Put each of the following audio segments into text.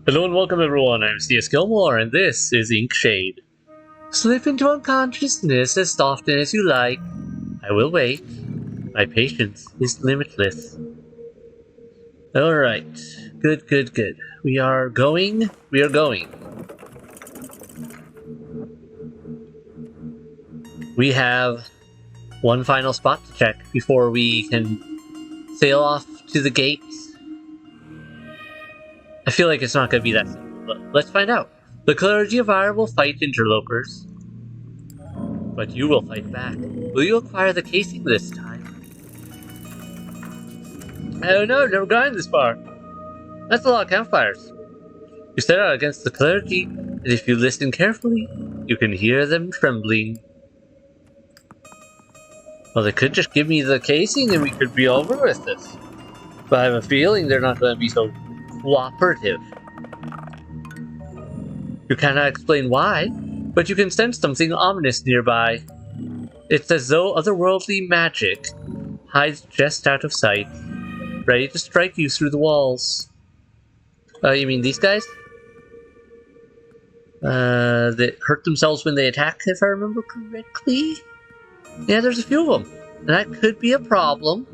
Hello and welcome everyone, I'm C.S.Gilmore and this is Inkshade. Slip into unconsciousness as often as you like. I will wait. My patience is limitless. Alright. Good. We are going. We have one final spot to check before we can sail off to the gates. I feel like it's not going to be that simple, but let's find out. The clergy of Ire will fight interlopers, but you will fight back. Will you acquire the casing this time? I don't know, I've never gotten this far. That's a lot of campfires. You set out against the clergy, and if you listen carefully, you can hear them trembling. Well, they could just give me the casing and we could be over with this. But I have a feeling they're not going to be so cooperative. You cannot explain why, but you can sense something ominous nearby. It's as though otherworldly magic hides just out of sight, ready to strike you through the walls. You mean these guys? That hurt themselves when they attack, if I remember correctly? Yeah, there's a few of them. And that could be a problem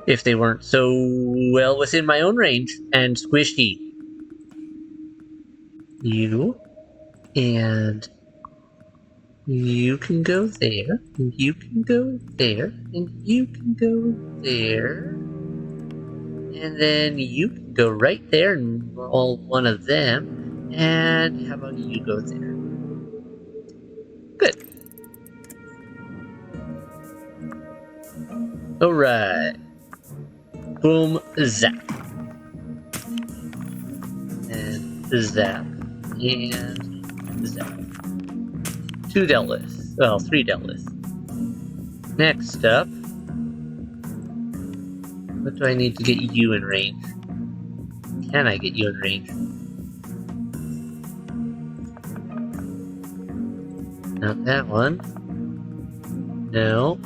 if they weren't so well within my own range and squishy. You and you can go there, and you can go there, and you can go there, and then you can go right there and roll one of them, and how about you go there? Good. Alright. Boom, zap. And zap. And zap. 2 dealt with. Well, 3 dealt with. Next up. What do I need to get you in range? Can I get you in range? Not that one. No.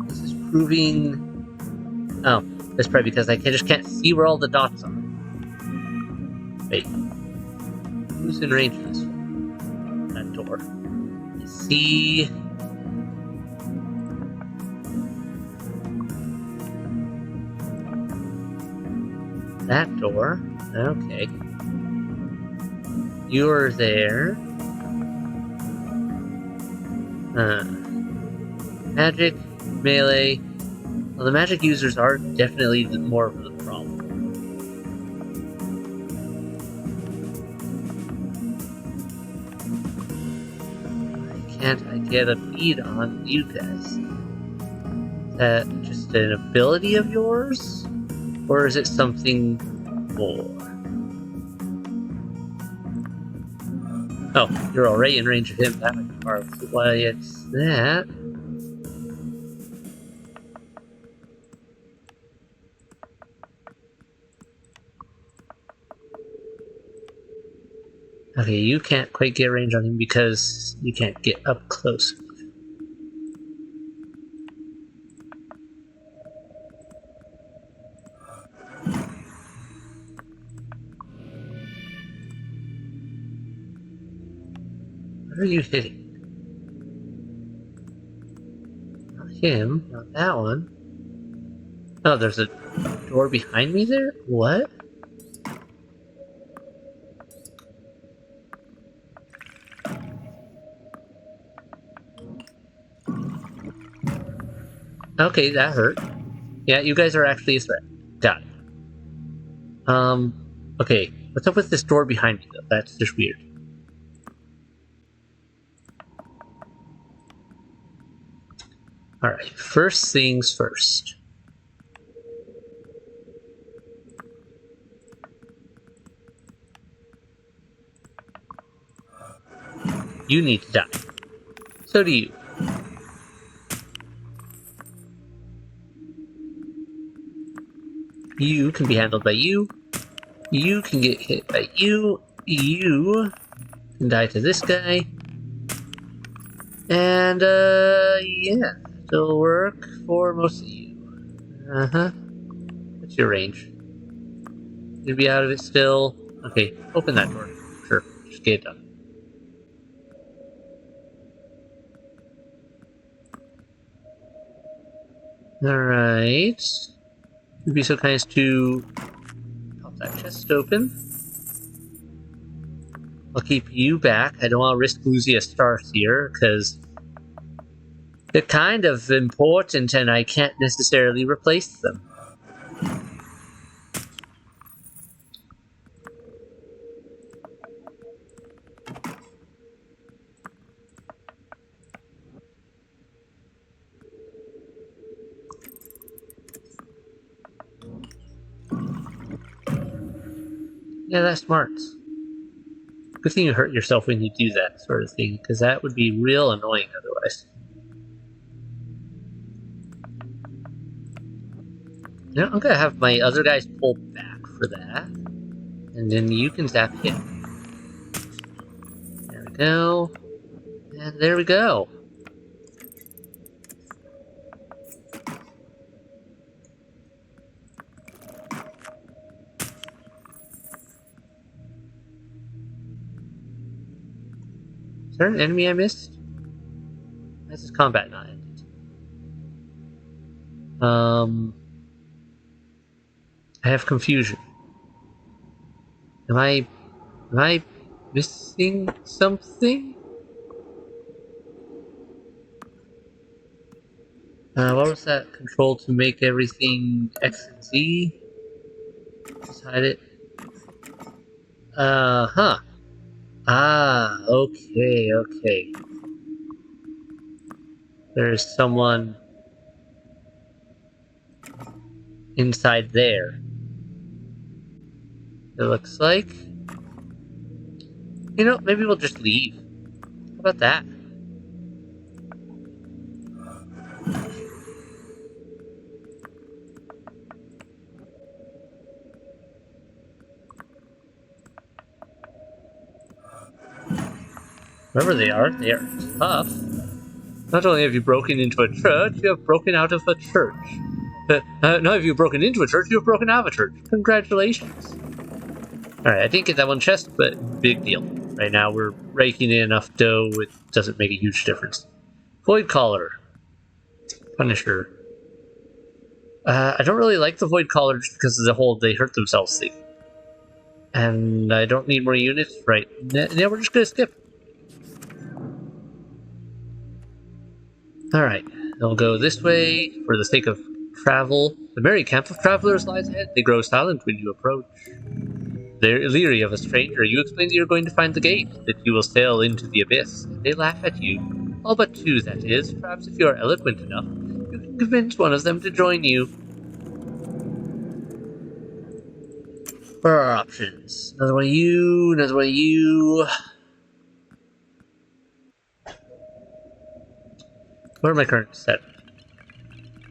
This is proving... Oh, that's probably because I just can't see where all the dots are. Wait. Who's in range of this one? That door. I see... that door. Okay. You're there. Magic, melee. Well, the magic users are definitely more of the problem. Why can't I get a bead on you guys? Is that just an ability of yours? Or is it something more? Oh, you're already in range of him. That might be part of why it's that. Okay, you can't quite get range on him because you can't get up close. What are you hitting? Not him, not that one. Oh, there's a door behind me there? What? Okay, that hurt. Yeah, you guys are actually a threat. Got it. Okay. What's up with this door behind me, though? That's just weird. Alright, first things first. You need to die. So do you. You can be handled by you. You can get hit by you. You can die to this guy. And, yeah. It'll work for most of you. Uh-huh. What's your range? You'd be out of it still. Okay, open that door. Sure, just get it done. Alright. You'd be so kind as to pop that chest open. I'll keep you back. I don't want to risk losing a starseer, because they're kind of important and I can't necessarily replace them. Yeah, that's smart. Good thing you hurt yourself when you do that sort of thing, because that would be real annoying otherwise. You know, I'm gonna have my other guys pull back for that, and then you can zap him. There we go. And there we go. Is there an enemy I missed? Why is this combat not ended? I have confusion. Am I missing something? What was that control to make everything X and Z? Just hide it. Huh. Ah, okay. There's someone inside there. It looks like. You know, maybe we'll just leave. How about that? Wherever they are tough. Not only have you broken into a church, you have broken out of a church. Not have you broken into a church, you have broken out of a church. Congratulations. Alright, I didn't get that one chest, but big deal. Right now we're raking in enough dough, it doesn't make a huge difference. Void Collar. Punisher. I don't really like the Void Collar just because of the whole they hurt themselves thing. And I don't need more units, right? Yeah, we're just gonna skip. Alright, they'll go this way for the sake of travel. The merry camp of travelers lies ahead. They grow silent when you approach. They're leery of a stranger. You explain that you're going to find the gate, that you will sail into the abyss. They laugh at you. All but two, that is. Perhaps if you are eloquent enough, you can convince one of them to join you. What are our options? Another one of you, another one of you. What are my current set?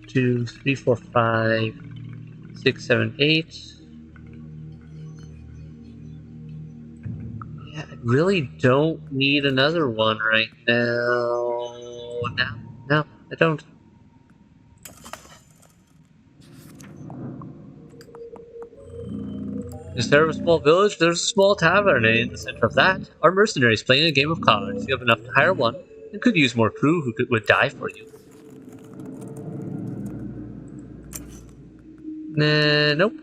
2, 3, 4, 5, 6, 7, 8. Yeah, I really don't need another one right now. No, I don't. Instead of a small village, there's a small tavern, and in the center of that are mercenaries playing a game of cards. You have enough to hire one, and could use more crew who would die for you. Nope.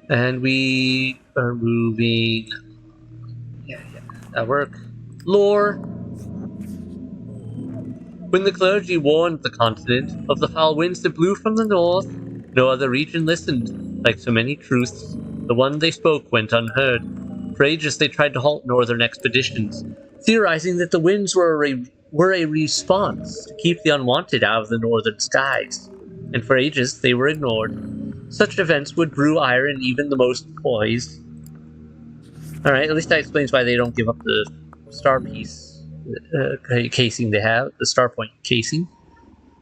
And we are moving. Yeah, that work. Lore. When the clergy warned the continent of the foul winds that blew from the north, no other region listened. Like so many truths, the one they spoke went unheard. For ages they tried to halt northern expeditions, theorizing that the winds were a response to keep the unwanted out of the northern skies. And for ages they were ignored. Such events would brew ire in even the most poised. Alright, at least that explains why they don't give up the star piece. Casing they have, the Starpoint casing.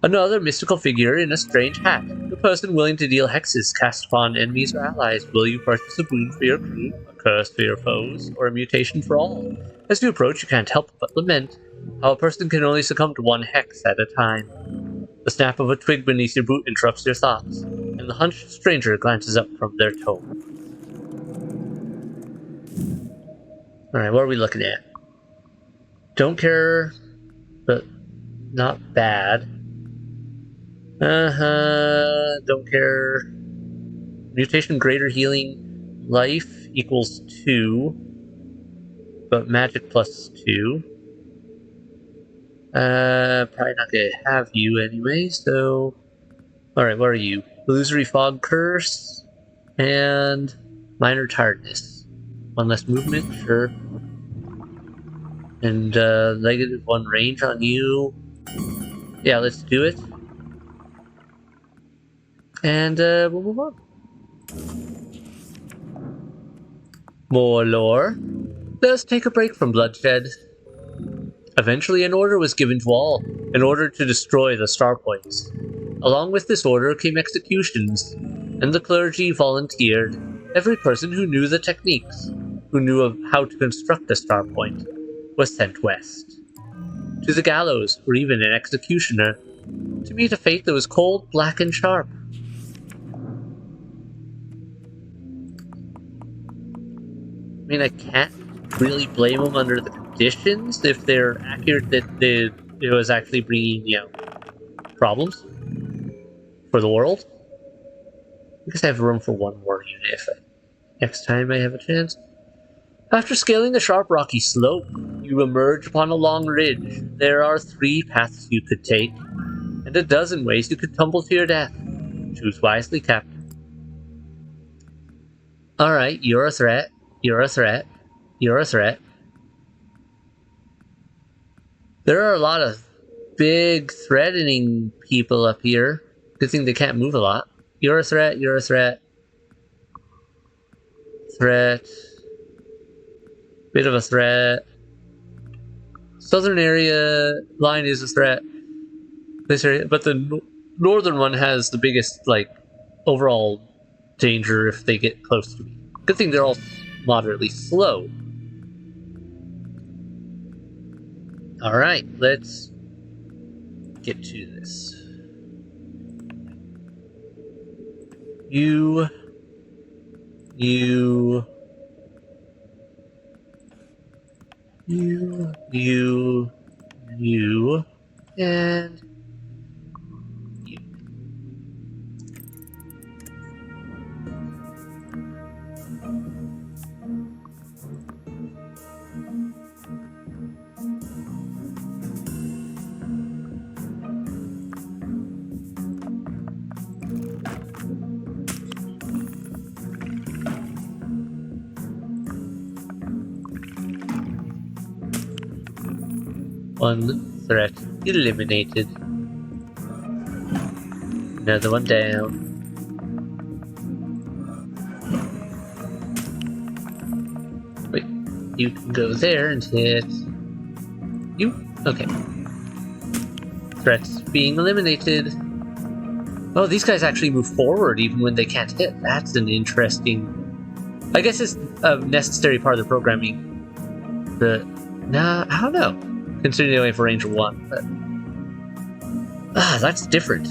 Another mystical figure in a strange hat. A person willing to deal hexes cast upon enemies or allies. Will you purchase a boon for your crew, a curse for your foes, or a mutation for all? As you approach, you can't help but lament how a person can only succumb to one hex at a time. The snap of a twig beneath your boot interrupts your thoughts, and the hunched stranger glances up from their tome. Alright, what are we looking at? Don't care, but not bad. Don't care. Mutation greater healing life equals 2, but magic plus 2. Probably not gonna have you anyway, so... Alright, what are you? Illusory fog curse, and minor tiredness. 1 less movement, sure. And -1 range on you. Yeah, let's do it. And we'll move on. More lore. Let's take a break from bloodshed. Eventually an order was given to all, in order to destroy the star points. Along with this order came executions, and the clergy volunteered. Every person who knew the techniques, who knew of how to construct a star point, was sent west. To the gallows, or even an executioner, to meet a fate that was cold, black, and sharp. I mean, I can't really blame them under the conditions if they're accurate that it was actually bringing, problems for the world. I guess I have room for 1 more unit if next time I have a chance. After scaling the sharp rocky slope, you emerge upon a long ridge. There are 3 paths you could take, and a dozen ways you could tumble to your death. Choose wisely, Captain. Alright, you're a threat. You're a threat. You're a threat. There are a lot of big threatening people up here. Good thing they can't move a lot. You're a threat. You're a threat. Threat. Bit of a threat. Southern area line is a threat. This area, but the northern one has the biggest, overall danger if they get close to me. Good thing they're all moderately slow. Alright, let's get to this. You, and you. One threat eliminated. Another one down. Wait, you can go there and hit you? Okay. Threats being eliminated. Oh, these guys actually move forward even when they can't hit. That's an interesting... I guess it's a necessary part of the programming. I don't know. Considering they only have a range of 1, but... that's different.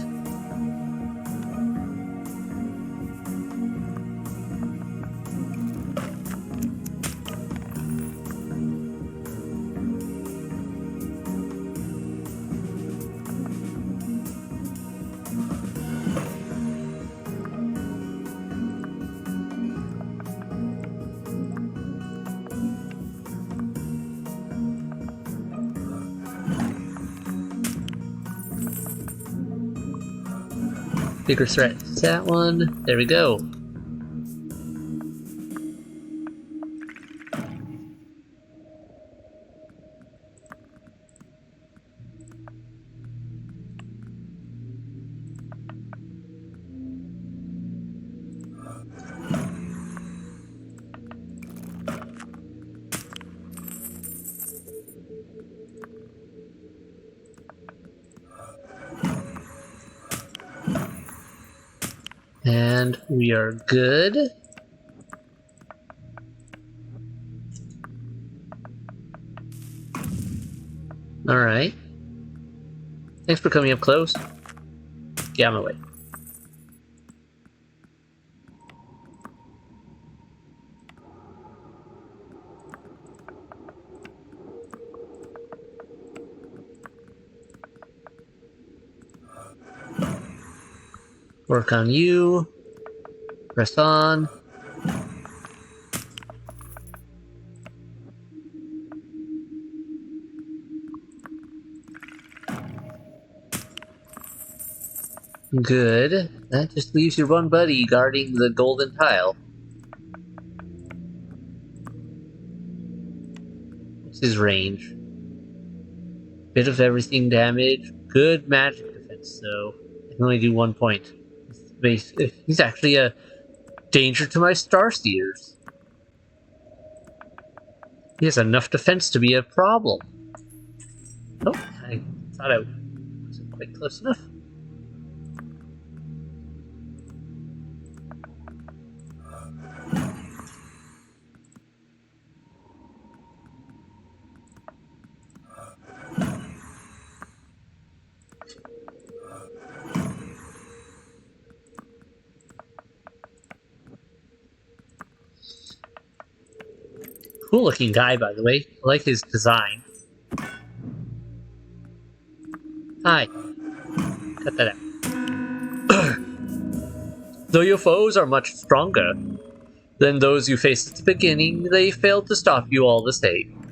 Bigger threat. That one. There we go. And we are good. Alright. Thanks for coming up close. Get out of my way. Work on you. Press on. Good. That just leaves your one buddy guarding the golden tile. What's his range? Bit of everything damage. Good magic defense, though. I can only do 1 point. He's actually a danger to my starseers. He has enough defense to be a problem. Oh, I thought I wasn't quite close enough. Cool looking guy, by the way. I like his design. Hi. Cut that out. Though your foes are much stronger than those you faced at the beginning, they failed to stop you all the same.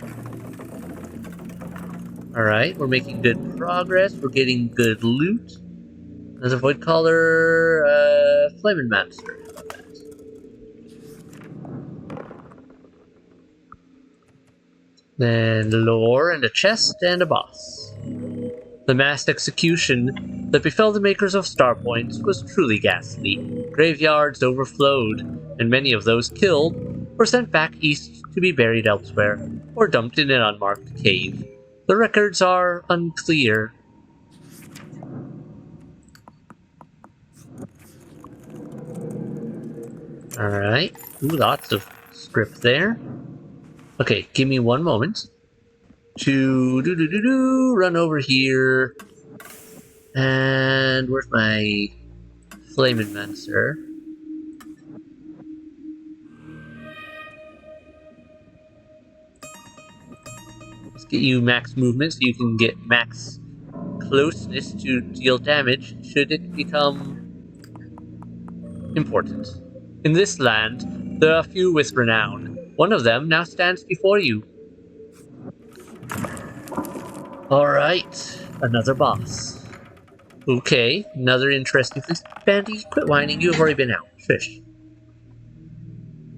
Alright, we're making good progress. We're getting good loot. There's a void collar, Flaming Master. How about that? Then lore and a chest and a boss. The mass execution that befell the makers of Star Points was truly ghastly. Graveyards overflowed, and many of those killed were sent back east to be buried elsewhere, or dumped in an unmarked cave. The records are unclear. Alright. Ooh, lots of script there. Okay, give me 1 moment to run over here. And where's my Flaming Mancer? Let's get you max movement so you can get max closeness to deal damage should it become important. In this land, there are few with renown. One of them now stands before you. Alright, another boss. Okay, another interesting place. Bandy, quit whining, you have already been out. Fish.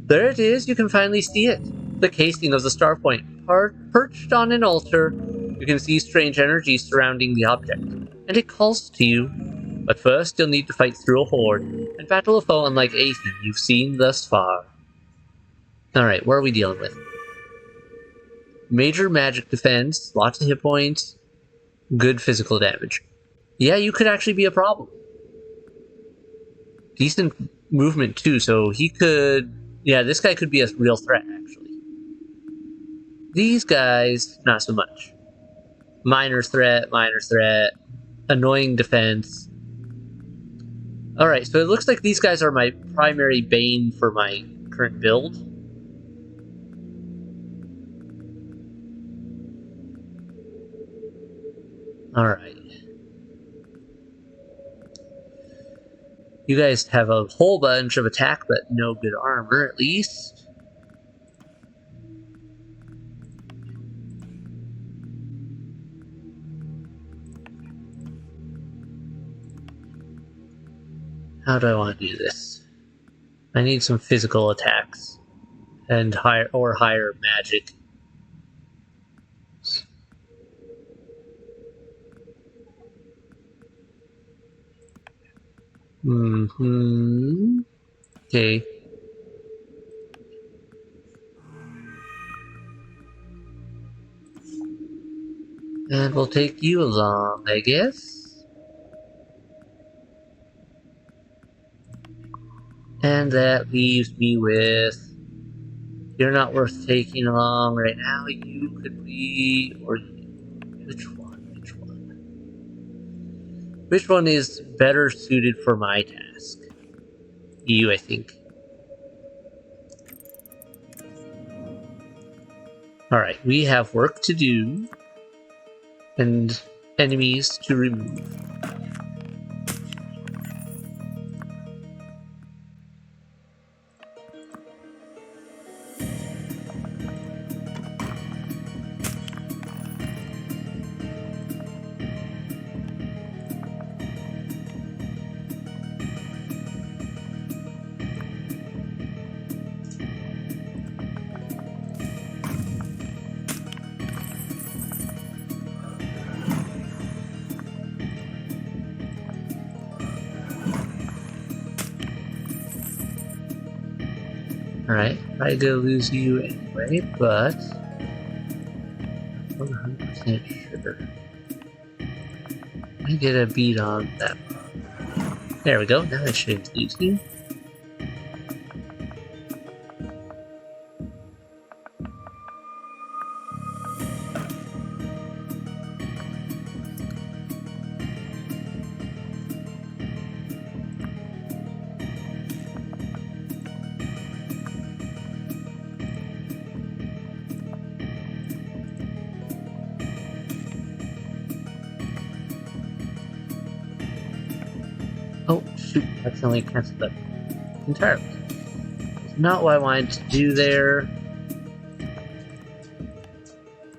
There it is, you can finally see it. The casing of the star point, perched on an altar. You can see strange energy surrounding the object, and it calls to you. But first, you'll need to fight through a horde, and battle a foe unlike anything you've seen thus far. Alright, what are we dealing with? Major magic defense, lots of hit points, good physical damage. Yeah, you could actually be a problem. Decent movement too, so he could... Yeah, this guy could be a real threat, actually. These guys, not so much. Minor threat, annoying defense. Alright, so it looks like these guys are my primary bane for my current build. Alright. You guys have a whole bunch of attack, but no good armor, at least. How do I want to do this? I need some physical attacks. And higher magic. Okay. And we'll take you along, I guess. And that leaves me with... You're not worth taking along right now. You could be... Or... Which one? Which one is better suited for my task? You, I think. Alright, we have work to do and enemies to remove. Alright, I do lose you anyway, but 100% sure. I get a beat on that. There we go, now I shouldn't lose you. Oh, shoot, accidentally canceled that entirely. It's not what I wanted to do there.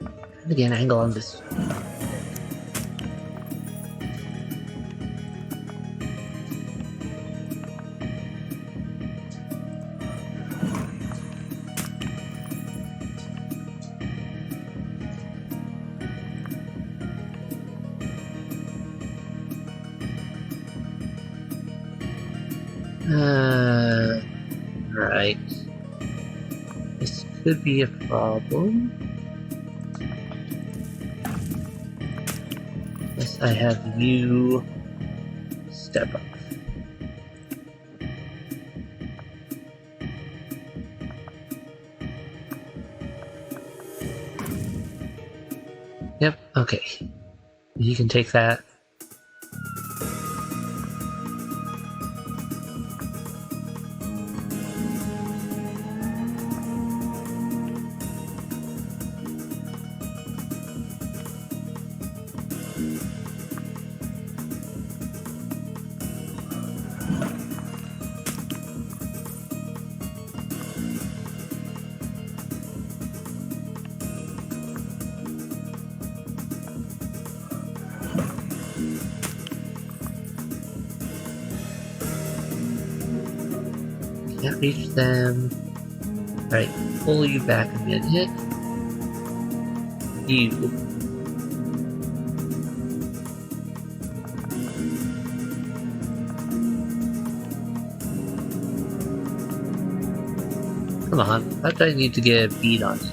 Trying to get an angle on this. Right. This could be a problem. Yes, I have you step up. Yep, okay. You can take that. Can't reach them. Alright, pull you back a minute. You. Come on, why do I need to get a beat on you?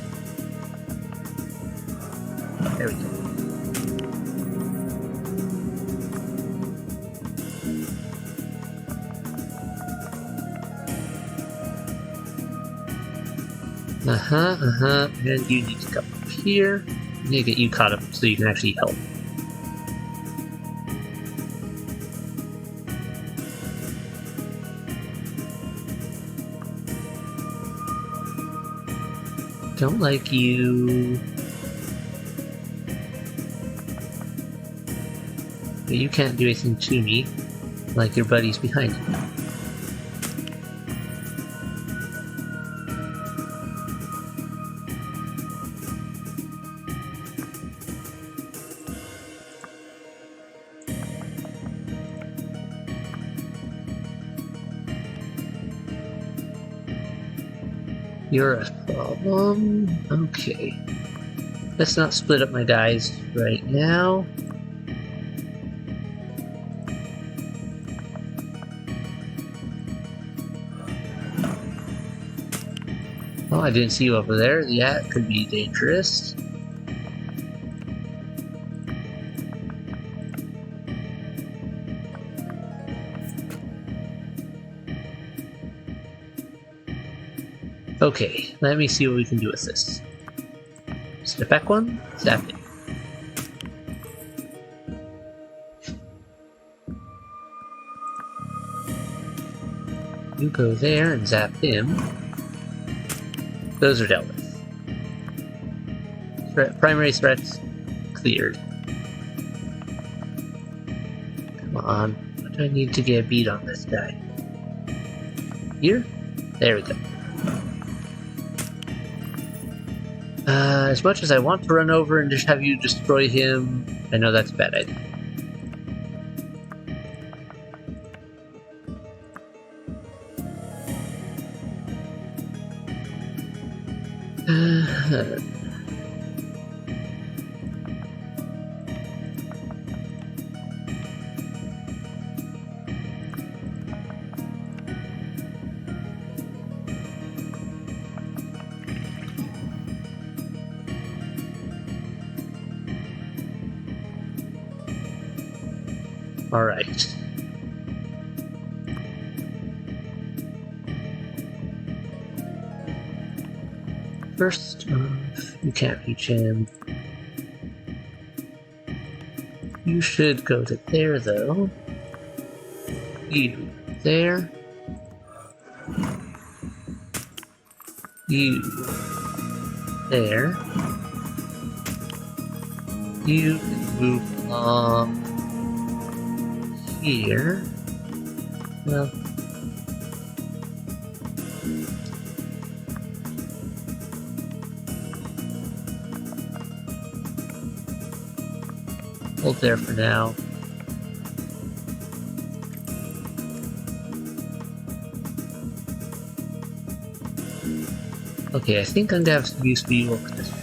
There we go. And you need to come up here. I need to get you caught up so you can actually help. Don't like you. But you can't do anything to me, like your buddies behind you. You're a problem? Okay. Let's not split up my guys right now. Oh, I didn't see you over there. Yeah, it could be dangerous. Okay, let me see what we can do with this. Step back one, zap it. You go there and zap him. Those are dealt with. Primary threats cleared. Come on. What do I need to get a beat on this guy? Here? There we go. As much as I want to run over and just have you destroy him, I know that's a bad idea. Alright. First off, you can't reach him. You should go to there, though. You there. You there. You can move along here. Well, hold there for now. Okay, I think I'm gonna have some use for you over this way.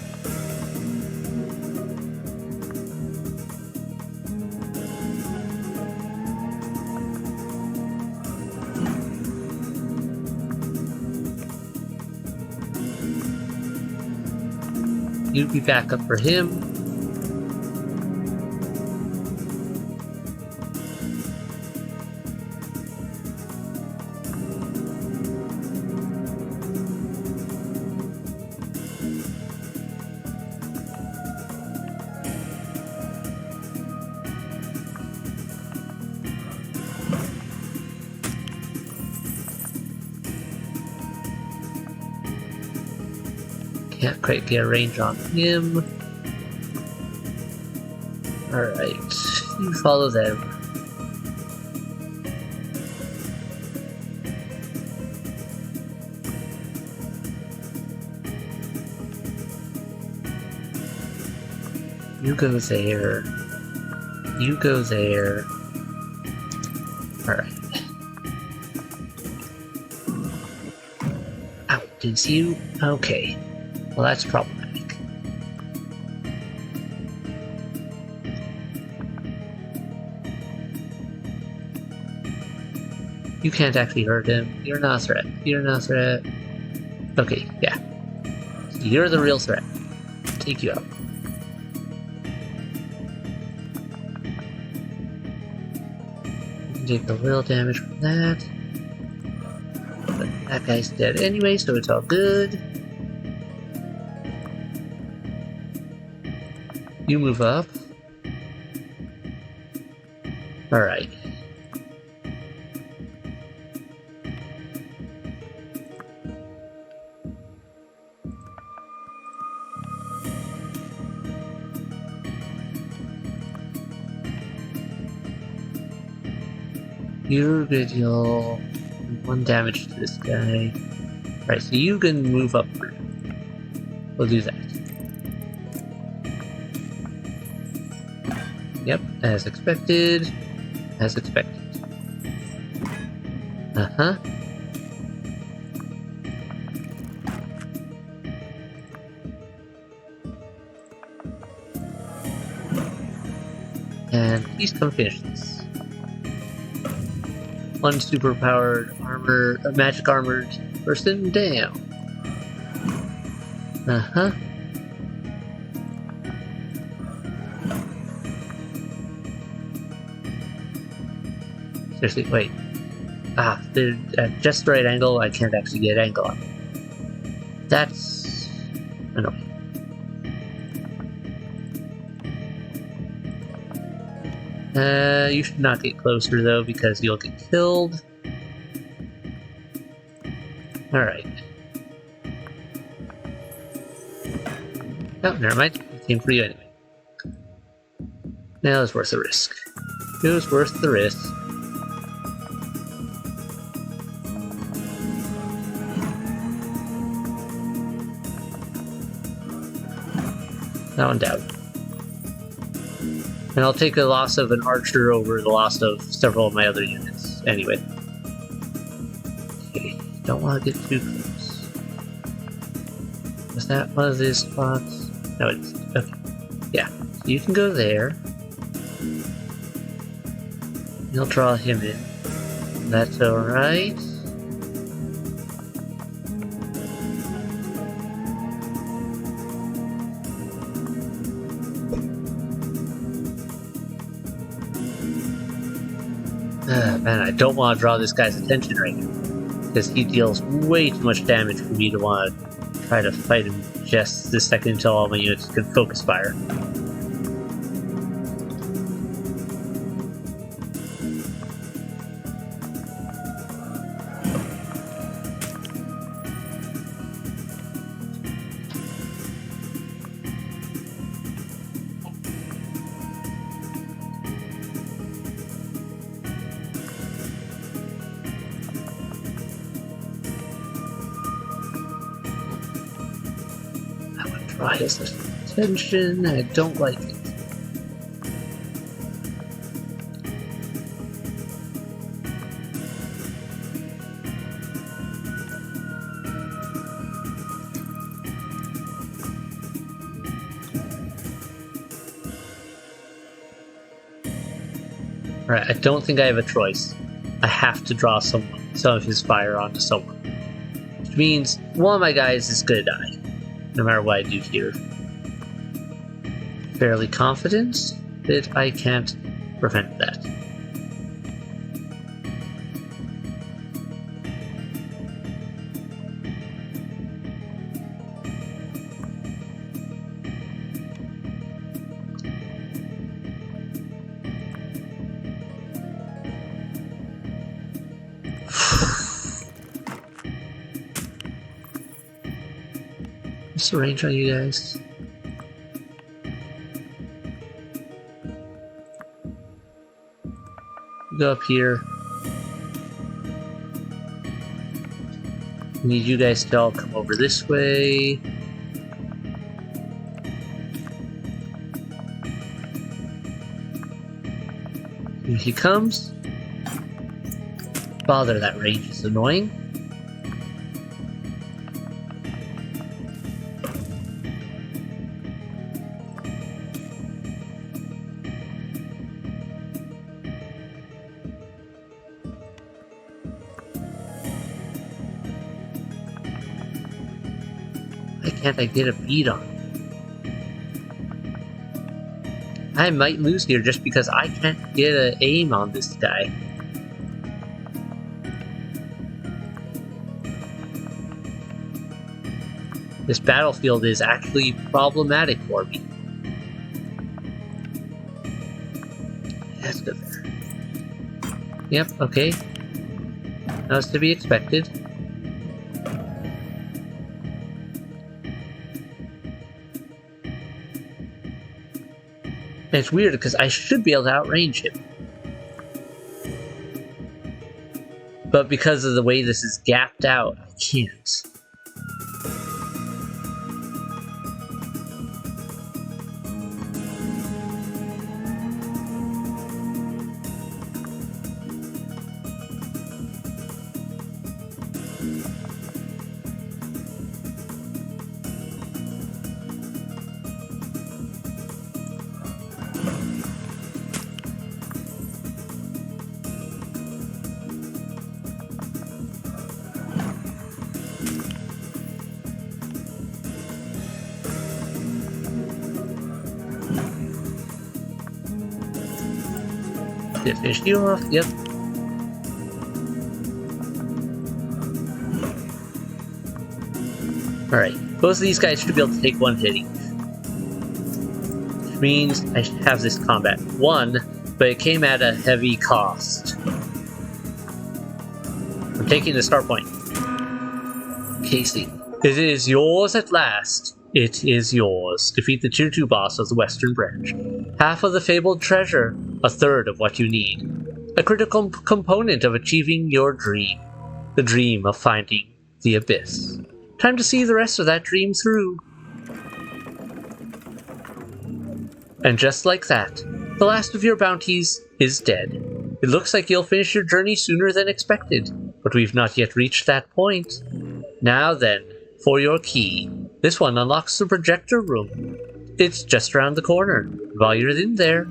You be back up for him. Can't quite get a range on him. Alright, you follow them. You go there. You go there. Alright. Ow, didn't see you? Okay. Well, that's problematic. You can't actually hurt him. You're not a threat. You're not a threat. Okay, yeah. So you're the real threat. Take you out. You can take a little damage from that. But that guy's dead anyway, so it's all good. You move up. Alright. You're good, you'll do 1 damage to this guy. Alright, so you can move upward. We'll do that. Yep, as expected. As expected. Uh-huh. And please come finish this. 1 superpowered armor, magic armored person down. Uh-huh. Seriously, wait. Ah, they're at just the right angle. I can't actually get angle on them. That's annoying. You should not get closer though, because you'll get killed. Alright. Oh, never mind. It came for you anyway. Now it's worth the risk. It was worth the risk. That one down. And I'll take the loss of an archer over the loss of several of my other units. Anyway. Okay, don't want to get too close. Was that one of these spots? No, it's... okay. Yeah, so you can go there. You'll draw him in. That's alright. Man, I don't want to draw this guy's attention right now, because he deals way too much damage for me to want to try to fight him just this second until all my units can focus fire. Why is this attention? I don't like it. Alright, I don't think I have a choice. I have to draw some of his fire onto someone. Which means one of my guys is gonna die. No matter what I do here. Fairly confident that I can't prevent that. What's the range on you guys? Go up here. I need you guys to all come over this way. Here he comes. Bother, that range is annoying. Why can't I get a beat on him? I might lose here just because I can't get an aim on this guy. This battlefield is actually problematic for me. That's good there. Yep, okay. That was to be expected. And it's weird because I should be able to outrange him. But because of the way this is gapped out, I can't. Did it finish you off? Yep. Alright, both of these guys should be able to take one hit each. Which means I should have this combat won, but it came at a heavy cost. I'm taking the start point. Casey. It is yours at last. It is yours. Defeat the Tier 2 boss of the Western Branch. Half of the fabled treasure, a third of what you need. A critical component of achieving your dream. The dream of finding the Abyss. Time to see the rest of that dream through. And just like that, the last of your bounties is dead. It looks like you'll finish your journey sooner than expected, but we've not yet reached that point. Now then, for your key. This one unlocks the projector room. It's just around the corner. While you're in there,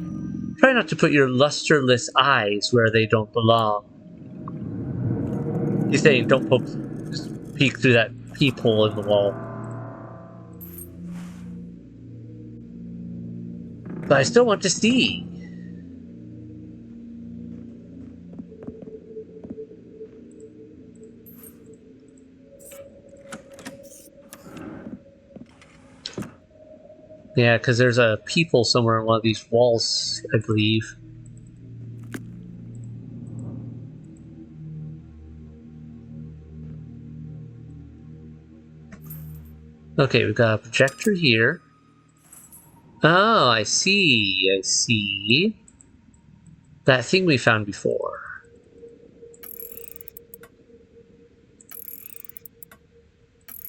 try not to put your lusterless eyes where they don't belong. He's saying don't poke, just peek through that peephole in the wall. But I still want to see. Yeah, because there's a peephole somewhere in one of these walls, I believe. Okay, we've got a projector here. Oh, I see, I see. That thing we found before.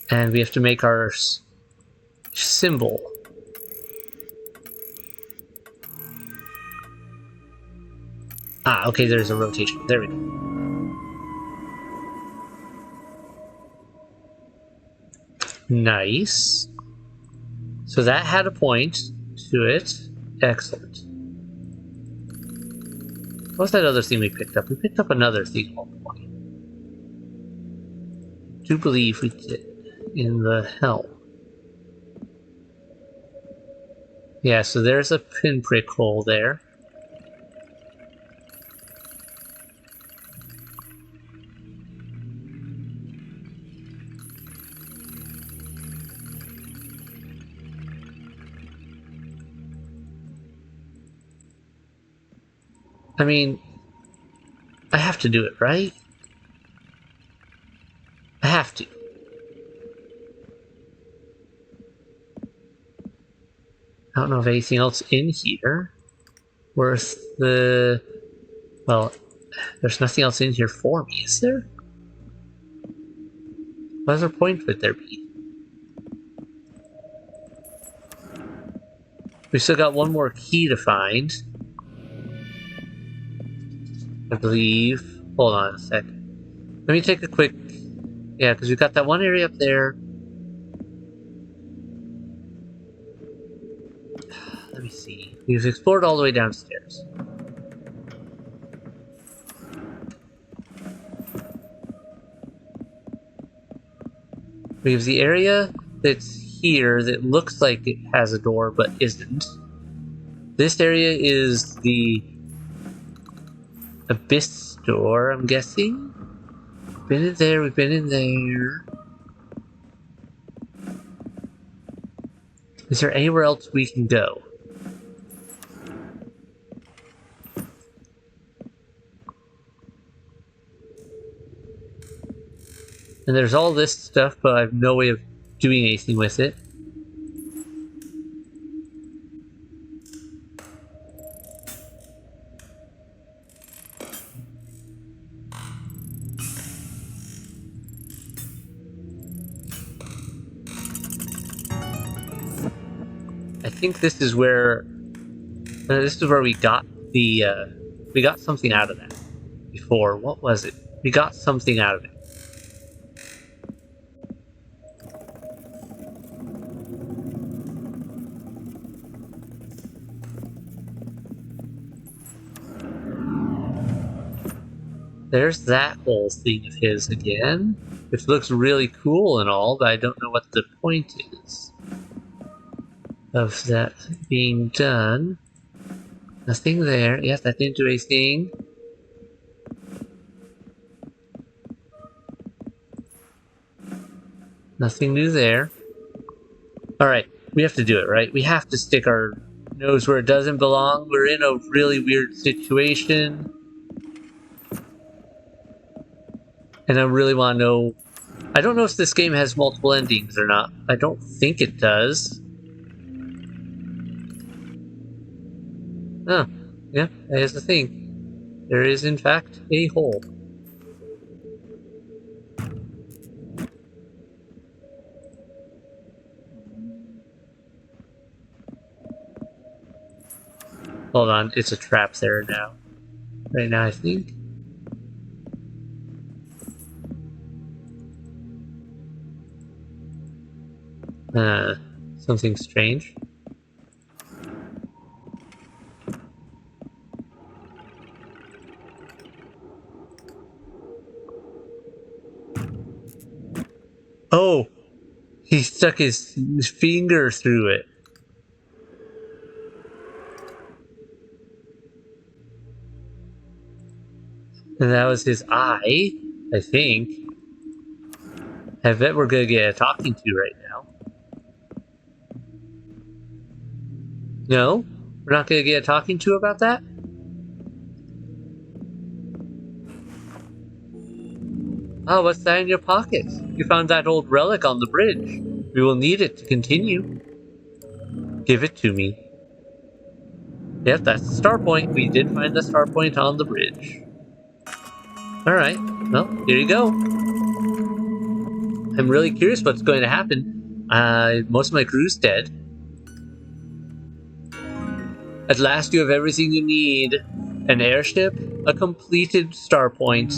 And we have to make our symbol. Ah, okay, there's a rotation. There we go. Nice. So that had a point to it. Excellent. What's that other thing we picked up? We picked up another thing along the way. I do believe we did. In the helm. Yeah, so there's a pinprick hole there. I mean, I have to do it, right? I have to. I don't know of anything else in here worth the... Well, there's nothing else in here for me, is there? What other point would there be? We still got one more key to find. I believe. Hold on a second. Let me take a quick... Yeah, because we've got that one area up there. Let me see. We've explored all the way downstairs. We have the area that's here that looks like it has a door but isn't. This area is the Abyss door, I'm guessing. We've been in there, we've been in there. Is there anywhere else we can go? And there's all this stuff, but I have no way of doing anything with it. I think this is where we got the we got something out of that before. What was it? We got something out of it. There's that whole thing of his again, which looks really cool and all, but I don't know what the point is of that being done. Nothing there. Yes, that didn't do anything. Nothing new there. Alright, we have to do it, right? We have to stick our nose where it doesn't belong. We're in a really weird situation. And I really want to know I don't know if this game has multiple endings or not. I don't think it does. Oh, yeah, that is the thing. There is, in fact, a hole. Hold on, it's a trap there now. Right now, I think. Something strange. Oh! He stuck his finger through it. And that was his eye, I think. I bet we're gonna get a talking to right now. No? We're not gonna get a talking to about that? Oh, what's that in your pockets? You found that old relic on the bridge. We will need it to continue. Give it to me. Yep, that's the star point. We did find the star point on the bridge. Alright, well, here you go. I'm really curious what's going to happen. Most of my crew's dead. At last you have everything you need. An airship, a completed star point,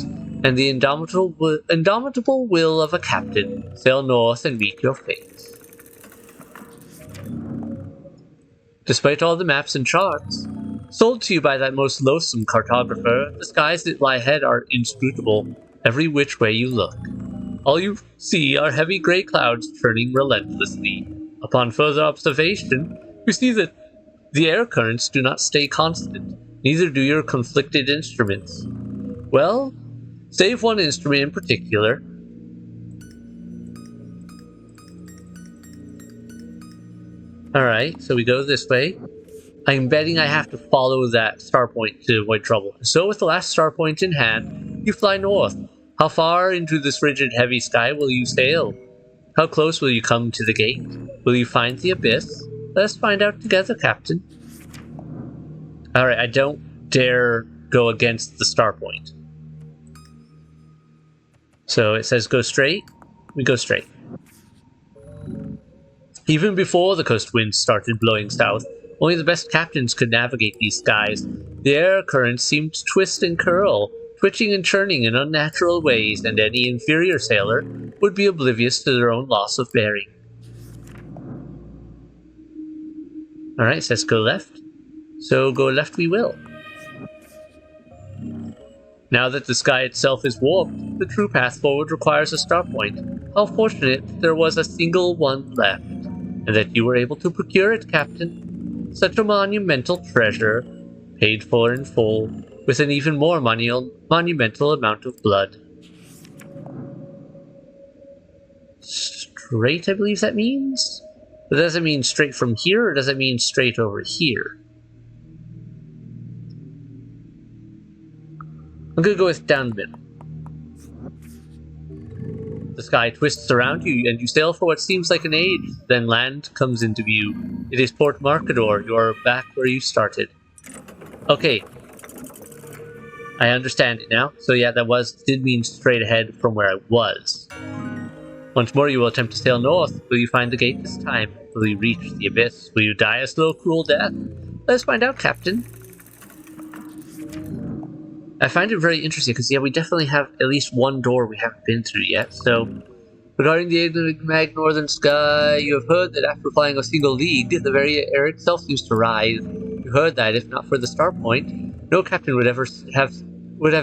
and the indomitable will of a captain. Sail north and meet your fate. Despite all the maps and charts, sold to you by that most loathsome cartographer, the skies that lie ahead are inscrutable, every which way you look. All you see are heavy grey clouds churning relentlessly. Upon further observation, you see that the air currents do not stay constant, neither do your conflicted instruments. Well, save one instrument in particular. Alright, so we go this way. I'm betting I have to follow that star point to avoid trouble. So with the last star point in hand, you fly north. How far into this rigid, heavy sky will you sail? How close will you come to the gate? Will you find the abyss? Let us find out together, Captain. Alright, I don't dare go against the star point. So it says go straight. We go straight. Even before the coast winds started blowing south, only the best captains could navigate these skies. The air currents seemed to twist and curl, twitching and churning in unnatural ways, and any inferior sailor would be oblivious to their own loss of bearing. Alright, it says go left. So go left we will. Now that the sky itself is warped, the true path forward requires a star point. How fortunate that there was a single one left, and that you were able to procure it, Captain. Such a monumental treasure, paid for in full, with an even more monumental amount of blood. Straight, I believe that means? But does it mean straight from here, or does it mean straight over here? I'm gonna go with down the middle. The sky twists around you, and you sail for what seems like an age. Then land comes into view. It is Port Markador. You're back where you started. Okay. I understand it now. So yeah, that did mean straight ahead from where I was. Once more you will attempt to sail north. Will you find the gate this time? Will you reach the abyss? Will you die a slow, cruel death? Let's find out, Captain. I find it very interesting because, yeah, we definitely have at least one door we haven't been through yet. So, regarding the enigmatic northern sky, you have heard that after flying a single league, the very air itself seems to rise. You heard that, if not for the star point, no captain would have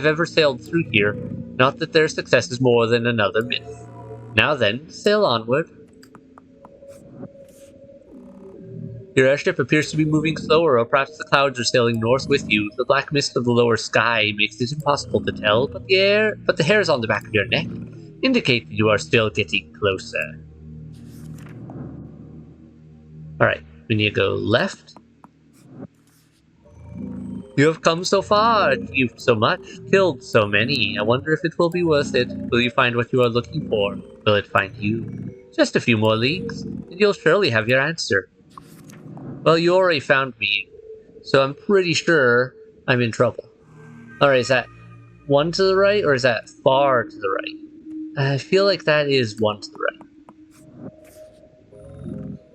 ever sailed through here. Not that their success is more than another myth. Now then, sail onward. Your airship appears to be moving slower, or perhaps the clouds are sailing north with you. The black mist of the lower sky makes it impossible to tell, but the hairs on the back of your neck indicate that you are still getting closer. Alright, we need to go left. You have come so far, achieved so much, killed so many. I wonder if it will be worth it. Will you find what you are looking for? Will it find you? Just a few more leagues, and you'll surely have your answer. Well, you already found me, so I'm pretty sure I'm in trouble. Alright, is that one to the right, or is that far to the right? I feel like that is one to the right.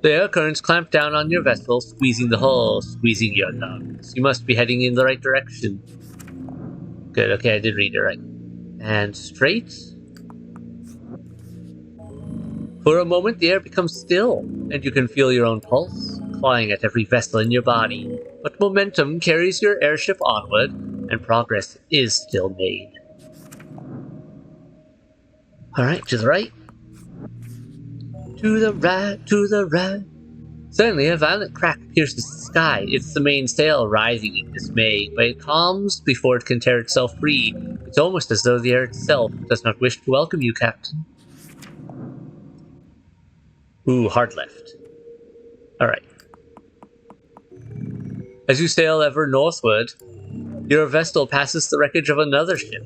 The air currents clamp down on your vessel, squeezing the hull, squeezing your lungs. You must be heading in the right direction. Good, okay, I did read it right. And straight. For a moment, the air becomes still, and you can feel your own pulse, clawing at every vessel in your body. But momentum carries your airship onward, and progress is still made. Alright, to the right. To the right, to the right. Suddenly, a violent crack pierces the sky. It's the main sail rising in dismay, but it calms before it can tear itself free. It's almost as though the air itself does not wish to welcome you, Captain. Ooh, hard left. Alright. As you sail ever northward, your vessel passes the wreckage of another ship.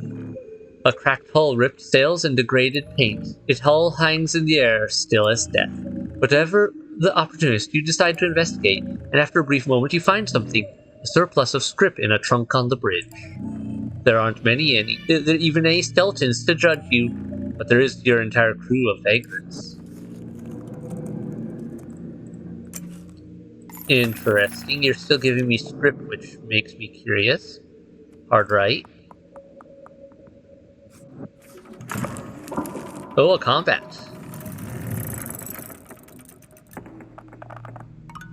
A cracked hull, ripped sails, and degraded paint. Its hull hangs in the air, still as death. Whatever the opportunist, you decide to investigate, and after a brief moment you find something. A surplus of scrip in a trunk on the bridge. There aren't even any skeletons to judge you, but there is your entire crew of vagrants. Interesting, you're still giving me script, which makes me curious. Hard right. Oh, a combat.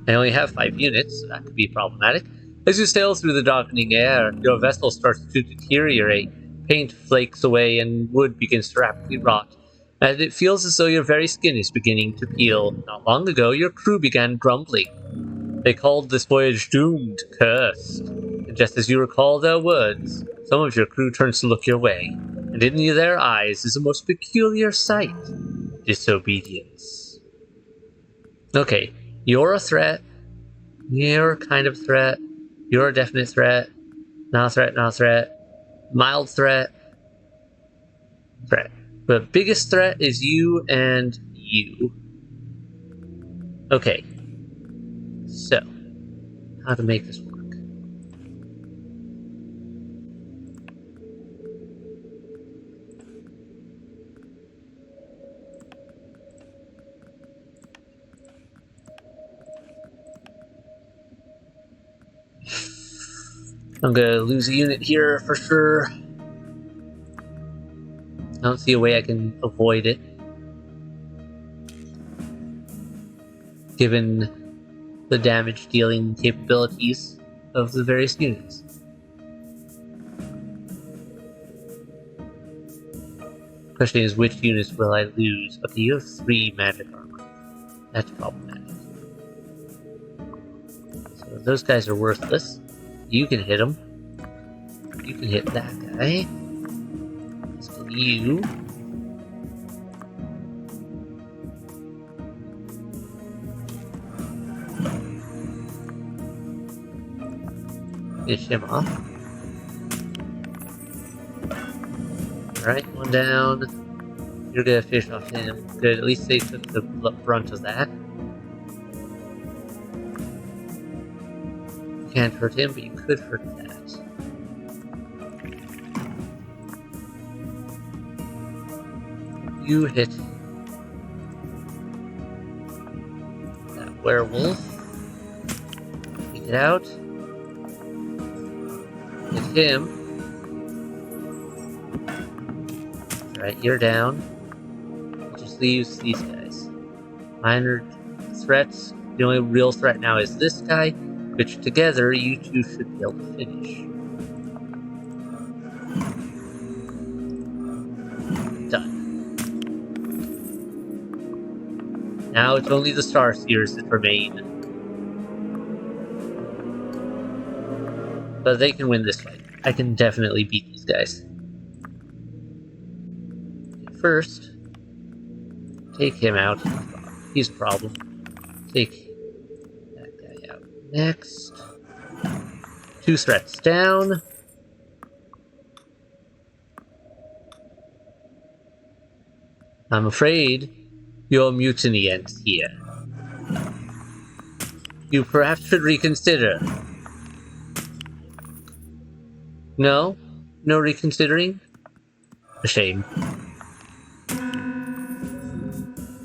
I only have 5 units, so that could be problematic. As you sail through the darkening air, your vessel starts to deteriorate. Paint flakes away and wood begins to rapidly rot. And it feels as though your very skin is beginning to peel. Not long ago, your crew began grumbling. They called this voyage doomed, cursed. And just as you recall their words, some of your crew turns to look your way. And in their eyes is a most peculiar sight. Disobedience. Okay, you're a threat. You're kind of threat. You're a definite threat. Not a threat, not a threat. Mild threat. Threat. The biggest threat is you and you. Okay. So, how to make this work? I'm gonna lose a unit here for sure. I don't see a way I can avoid it, given the damage dealing capabilities of the various units. Question is, which units will I lose? Okay, you have 3 magic armor. That's problematic. So those guys are worthless. You can hit them. You can hit that guy. So you. Finish him off. Alright, one down. You're gonna finish off him. Good, at least they took the brunt of that. You can't hurt him, but you could hurt that. You hit that werewolf. Take it out. Hit him. Alright, you're down. It just leaves these guys. Minor threats. The only real threat now is this guy, which together you two should be able to finish. Done. Now it's only the starseers that remain. But they can win this fight. I can definitely beat these guys. First, take him out. He's a problem. Take that guy out. Next, 2 threats down. I'm afraid your mutiny ends here. You perhaps should reconsider. No? No reconsidering? A shame.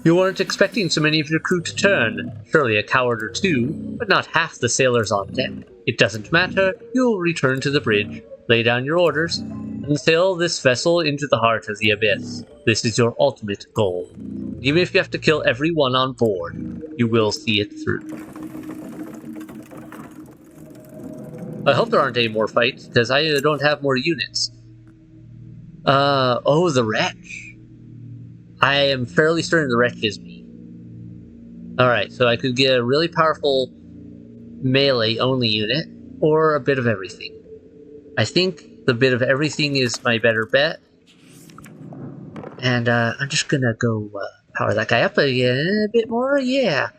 You weren't expecting so many of your crew to turn. Surely a coward or two, but not half the sailors on deck. It doesn't matter. You'll return to the bridge, lay down your orders, and sail this vessel into the heart of the abyss. This is your ultimate goal. Even if you have to kill everyone on board, you will see it through. I hope there aren't any more fights, because I don't have more units. Oh, the wretch. I am fairly certain the wretch is me. Alright, so I could get a really powerful melee-only unit, or a bit of everything. I think the bit of everything is my better bet. And I'm just gonna go power that guy up a bit more, yeah.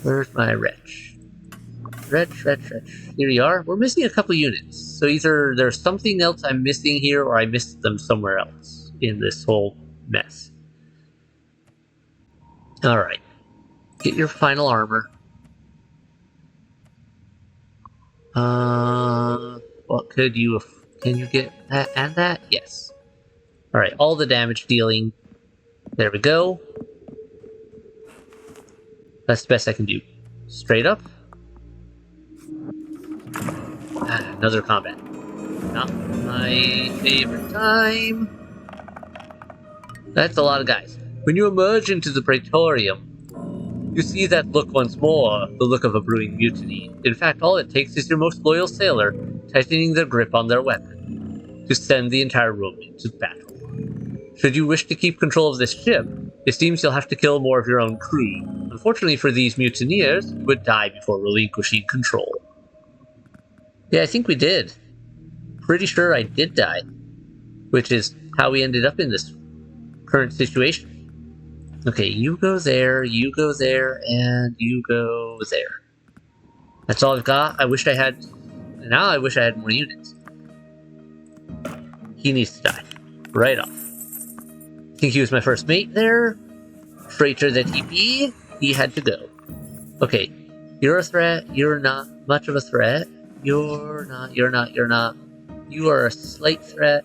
Where's my wretch? Wretch. Here you are. We're missing a couple units. So either there's something else I'm missing here, or I missed them somewhere else in this whole mess. Alright. Get your final armor. What could you... Can you get that and that? Yes. Alright, all the damage dealing. There we go. That's the best I can do. Straight up. Another combat. Not my favorite time. That's a lot of guys. When you emerge into the Praetorium, you see that look once more, the look of a brewing mutiny. In fact, all it takes is your most loyal sailor tightening their grip on their weapon to send the entire room into battle. Should you wish to keep control of this ship, it seems you'll have to kill more of your own crew. Unfortunately for these mutineers, you would die before relinquishing control. Yeah, I think we did. Pretty sure I did die. Which is how we ended up in this current situation. Okay, you go there, and you go there. That's all I've got. I wish I had... Now I wish I had more units. He needs to die. Right off. I think he was my first mate there. Traitor that he be, he had to go. Okay, you're a threat, you're not much of a threat. You're not. You are a slight threat.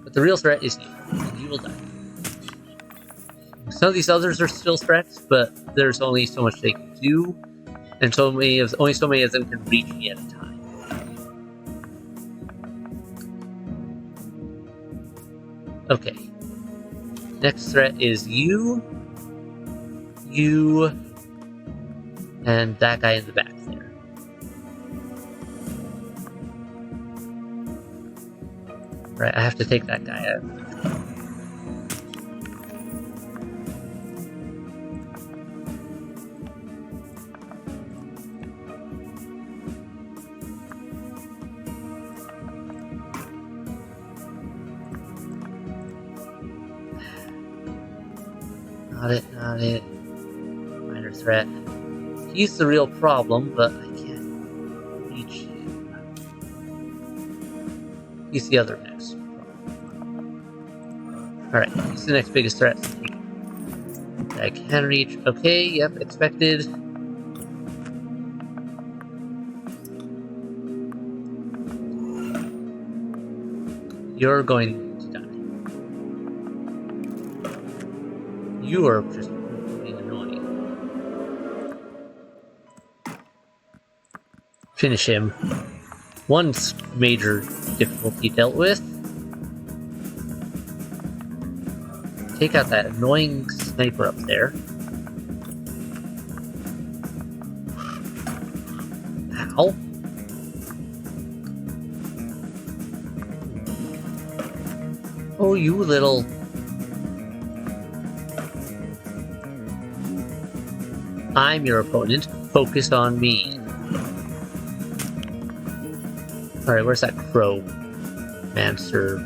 But the real threat is you, and you will die. Some of these others are still threats, but there's only so much they can do, and only so many of them can reach me at a time. Okay. Next threat is you, and that guy in the back there. Right, I have to take that guy out. Not it. Minor threat. He's the real problem, but I can't reach him. He's the other next problem. Alright, he's the next biggest threat. I can reach. Okay, yep, expected. You're going to die. You are just being annoying. Finish him. One major difficulty dealt with. Take out that annoying sniper up there. Ow. Oh, you little... I'm your opponent. Focus on me. Alright, where's that crow? Mancer.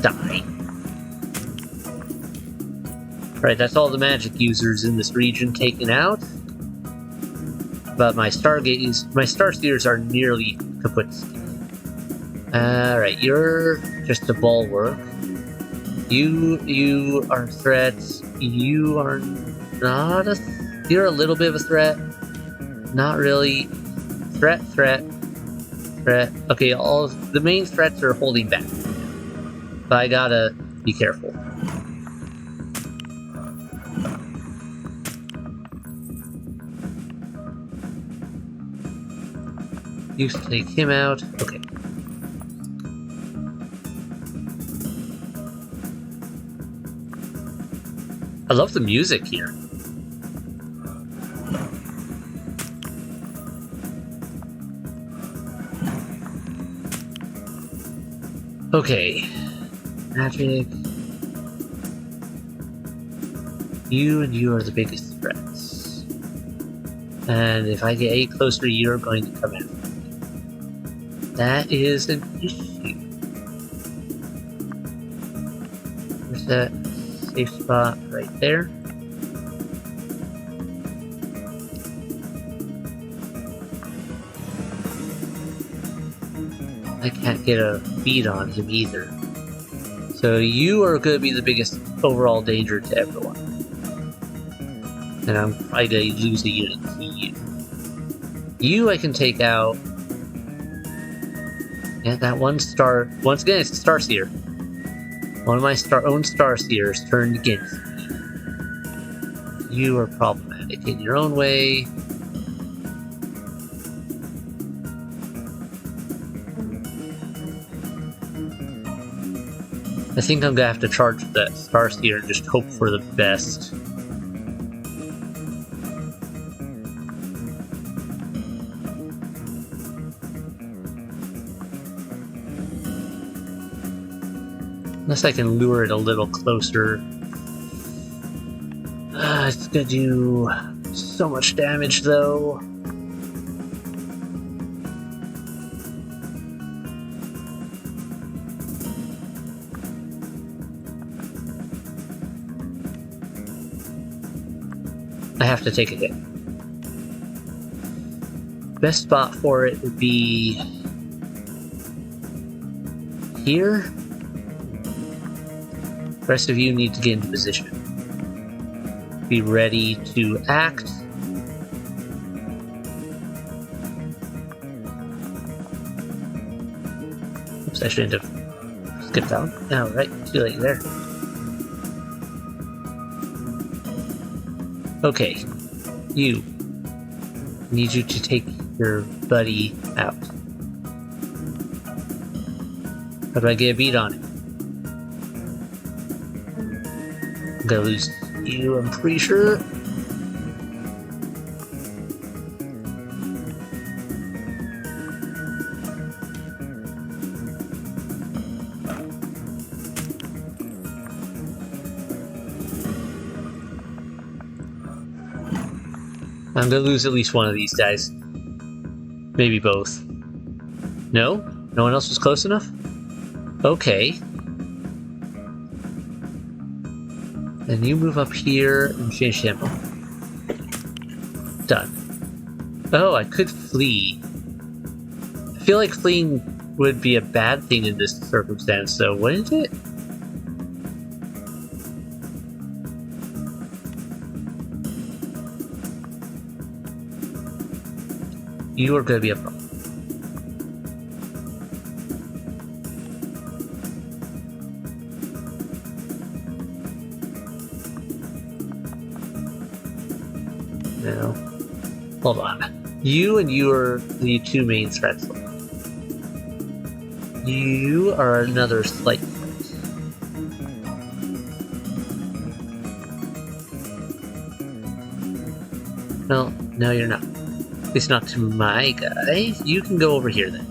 Die. Right, that's all the magic users in this region taken out. But my starseers are nearly kaput. Alright, you're just a bulwark. You are threats. You are not a... You're a little bit of a threat. Not really. Threat. Okay, all the main threats are holding back. But I gotta be careful. You take him out. Okay. I love the music here. Okay. Magic. You and you are the biggest threats. And if I get any closer, you're going to come after me. That is an issue. There's that safe spot right there. I can't get a beat on him either. So you are going to be the biggest overall danger to everyone. And I'm probably going to lose a unit to you. You I can take out. Yeah, that one star. Once again, it's a starseer. One of my own starseers turned against me. You are problematic in your own way. I think I'm gonna have to charge that starseer and just hope for the best. Unless I can lure it a little closer. It's gonna do so much damage though. I have to take a hit. Best spot for it would be here. The rest of you need to get into position. Be ready to act. Oops, I shouldn't have skipped that one. Oh, right, too late there. Okay, you. I need you to take your buddy out. How do I get a beat on him? I'm gonna lose you, I'm pretty sure. I'm gonna lose at least one of these guys. Maybe both. No? No one else was close enough? Okay. Then you move up here and change him. Done. Oh, I could flee. I feel like fleeing would be a bad thing in this circumstance, though, wouldn't it? You are going to be a problem. No. Hold on. You and you are the two main threats. You are another slight threat. Well, no, you're not. At least not to my guy. You can go over here then.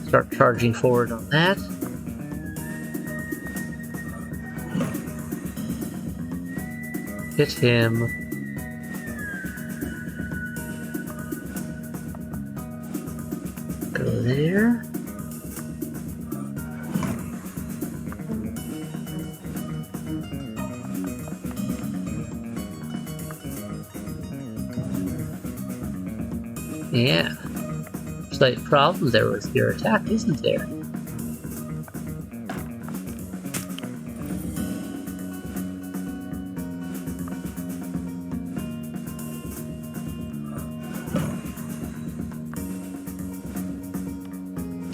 Start charging forward on that. Hit him. Go there. Yeah. Slight problem there with your attack, isn't there?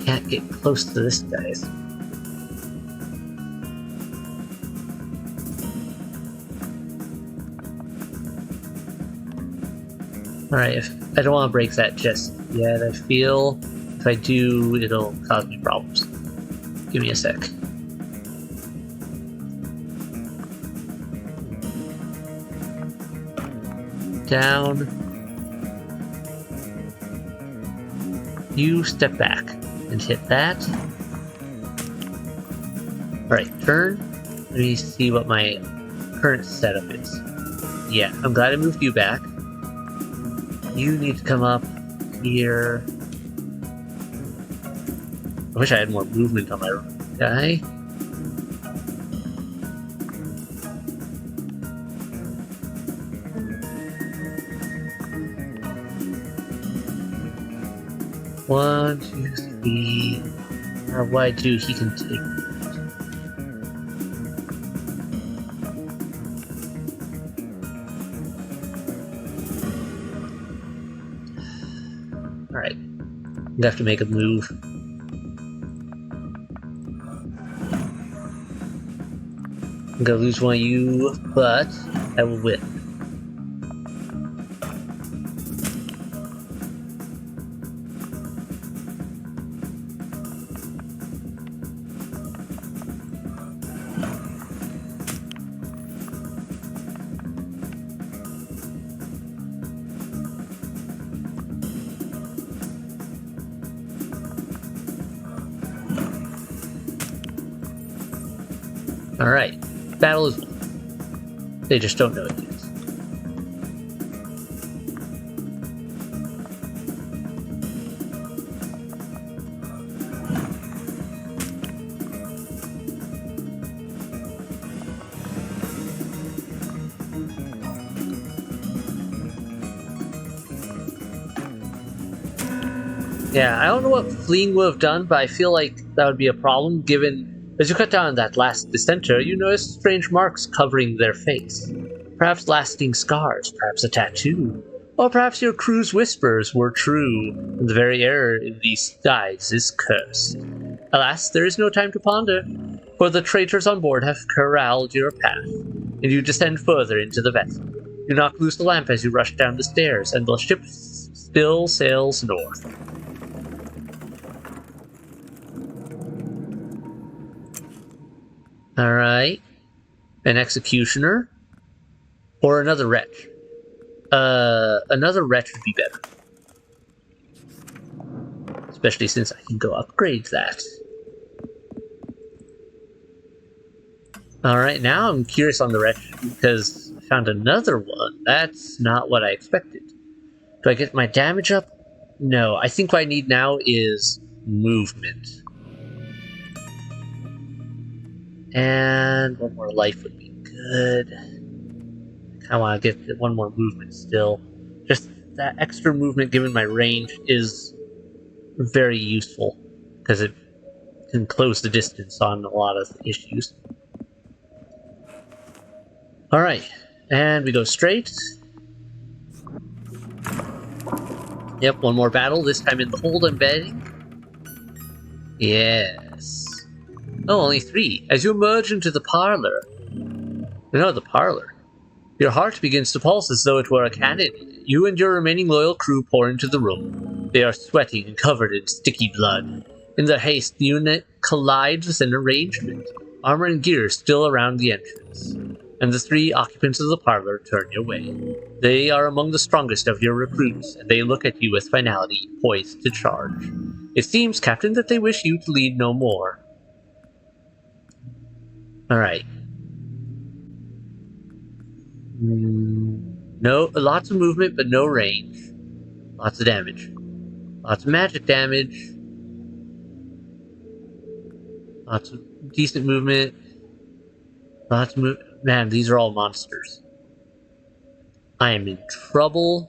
Can't get close to this guy's. Alright, I don't want to break that just yet. I feel if I do, it'll cause me problems. Give me a sec. Down. You step back and hit that. Alright, turn. Let me see what my current setup is. Yeah, I'm glad I moved you back. You need to come up here. I wish I had more movement on my guy. One, two, three. Why do he can take? Alright. You have to make a move. I'm gonna lose one of you, but I will win. Alright. Battle is won. They just don't know it yet. Yeah, I don't know what fleeing would have done, but I feel like that would be a problem given as you cut down that last dissenter, you notice strange marks covering their face. Perhaps lasting scars, perhaps a tattoo. Or perhaps your crew's whispers were true, and the very air in these skies is cursed. Alas, there is no time to ponder, for the traitors on board have corralled your path, and you descend further into the vessel. You knock loose the lamp as you rush down the stairs, and the ship still sails north. Alright. An executioner. Or another wretch. Another wretch would be better. Especially since I can go upgrade that. Alright, now I'm curious on the wretch because I found another one. That's not what I expected. Do I get my damage up? No, I think what I need now is movement. And one more life would be good. I want to get one more movement still. Just that extra movement given my range is very useful because it can close the distance on a lot of issues. Alright, and we go straight. Yep, one more battle, this time in the hold I'm betting. Yes. Oh, only 3. As you emerge into the parlor. No, the parlor. Your heart begins to pulse as though it were a cannon. You and your remaining loyal crew pour into the room. They are sweating and covered in sticky blood. In their haste, the unit collides with an arrangement. Armor and gear still around the entrance. And the 3 occupants of the parlor turn your way. They are among the strongest of your recruits, and they look at you with finality, poised to charge. It seems, Captain, that they wish you to lead no more. Alright. No, lots of movement, but no range. Lots of damage. Lots of magic damage. Lots of decent movement. Lots of man, these are all monsters. I am in trouble.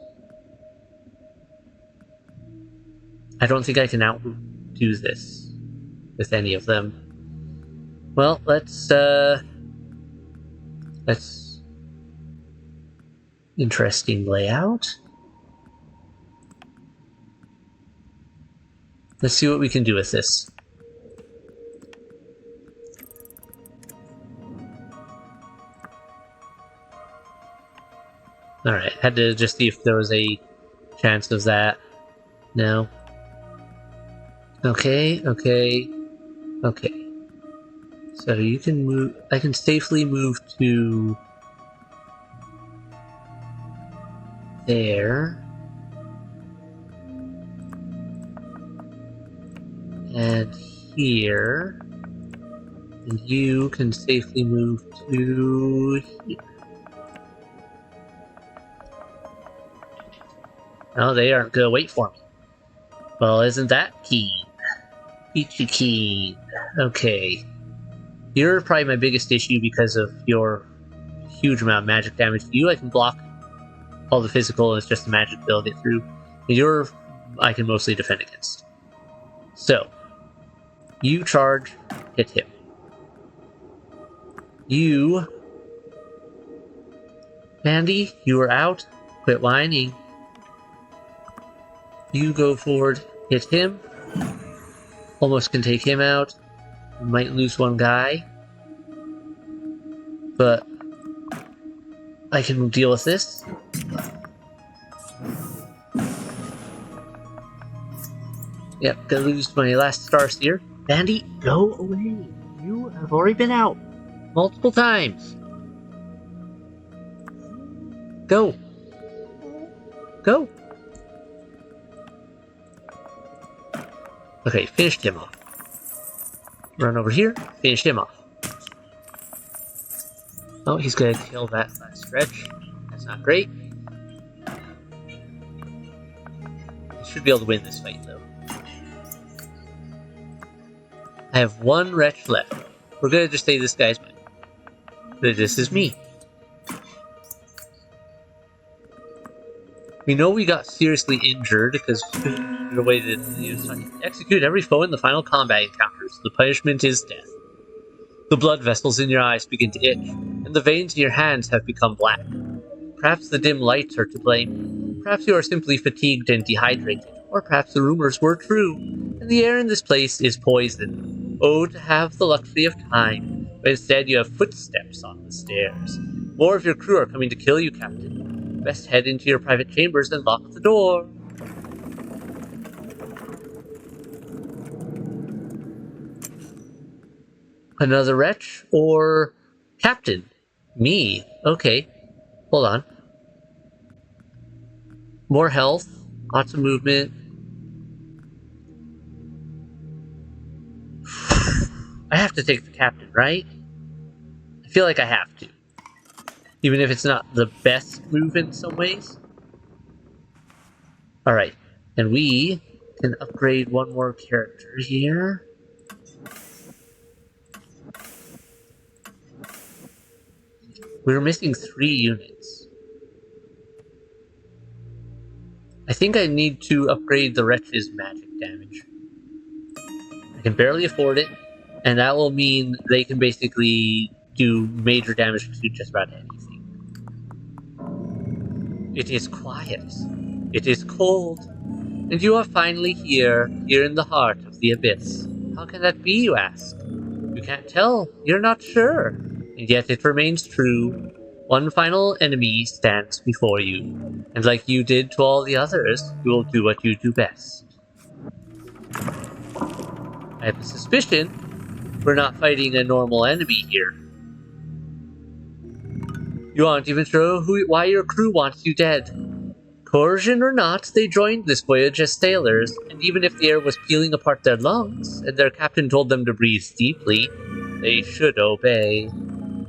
I don't think I can outdo this with any of them. Well, let's interesting layout. Let's see what we can do with this. Alright, had to just see if there was a chance of that. No. Okay. So you can move. I can safely move to there. And here. And you can safely move to here. Oh, they aren't gonna wait for me. Well, isn't that keen? Peachy keen. Okay. You're probably my biggest issue because of your huge amount of magic damage. You, I can block all the physical, it's just the magic they'll get through. And you're, I can mostly defend against. So, you charge, hit him. You, Andy, you are out. Quit whining. You go forward, hit him. Almost can take him out. Might lose one guy. But I can deal with this. Yep, gonna lose my last starseer. Bandy, go away. You have already been out multiple times. Go. Go. Okay, finished him off. Run over here, finish him off. Oh, he's gonna kill that last stretch. That's not great. I should be able to win this fight, though. I have one wretch left. We're gonna just say this guy's mine. But this is me. We know we got seriously injured because the way that execute every foe in the final combat encounters. The punishment is death. The blood vessels in your eyes begin to itch, and the veins in your hands have become black. Perhaps the dim lights are to blame. Perhaps you are simply fatigued and dehydrated, or perhaps the rumors were true, and the air in this place is poison. Oh, to have the luxury of time, but instead you have footsteps on the stairs. More of your crew are coming to kill you, Captain. Best head into your private chambers and lock the door. Another wretch? Or Captain? Me? Okay. Hold on. More health. Lots of movement. I have to take the captain, right? I feel like I have to. Even if it's not the best move in some ways. Alright. And we can upgrade one more character here. We were missing 3 units. I think I need to upgrade the Wretch's magic damage. I can barely afford it, and that will mean they can basically do major damage to just about anything. It is quiet. It is cold. And you are finally here in the heart of the abyss. How can that be, you ask? You can't tell. You're not sure. And yet it remains true. One final enemy stands before you. And like you did to all the others, you will do what you do best. I have a suspicion we're not fighting a normal enemy here. You aren't even sure why your crew wants you dead. Coercion or not, they joined this voyage as sailors, and even if the air was peeling apart their lungs, and their captain told them to breathe deeply, they should obey.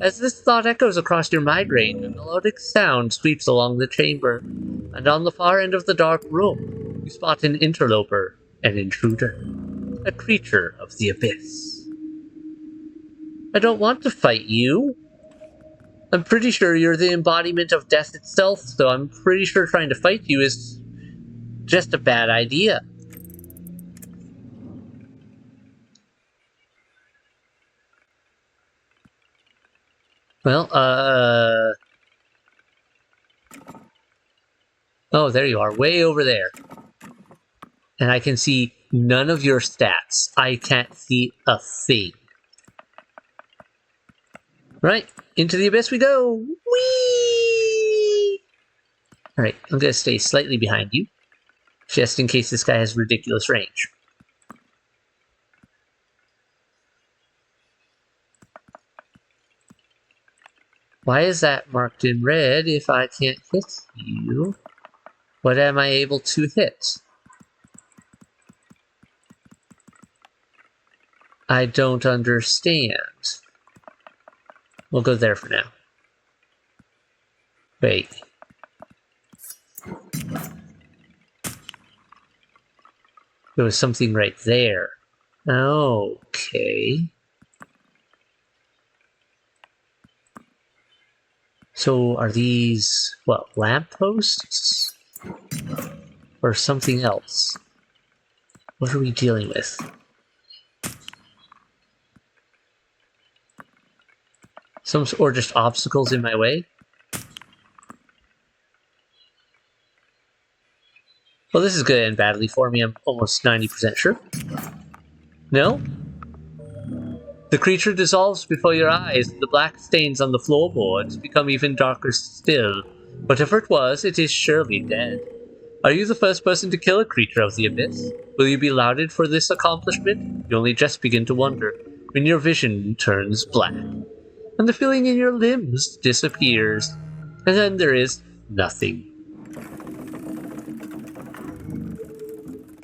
As this thought echoes across your migraine, a melodic sound sweeps along the chamber, and on the far end of the dark room, you spot an interloper, an intruder, a creature of the abyss. I don't want to fight you. I'm pretty sure you're the embodiment of death itself, so I'm pretty sure trying to fight you is just a bad idea. Well, oh, there you are, way over there. And I can see none of your stats. I can't see a thing. Right, into the abyss we go! Whee! Alright, I'm gonna stay slightly behind you, just in case this guy has ridiculous range. Why is that marked in red if I can't hit you? What am I able to hit? I don't understand. We'll go there for now. Wait. There was something right there. Okay. So are these, what, lampposts? Or something else? What are we dealing with? Or just obstacles in my way? Well, this is going to end badly for me, I'm almost 90% sure. No? The creature dissolves before your eyes, and the black stains on the floorboards become even darker still. Whatever it was, it is surely dead. Are you the first person to kill a creature of the abyss? Will you be lauded for this accomplishment? You only just begin to wonder, when your vision turns black, and the feeling in your limbs disappears, and then there is nothing.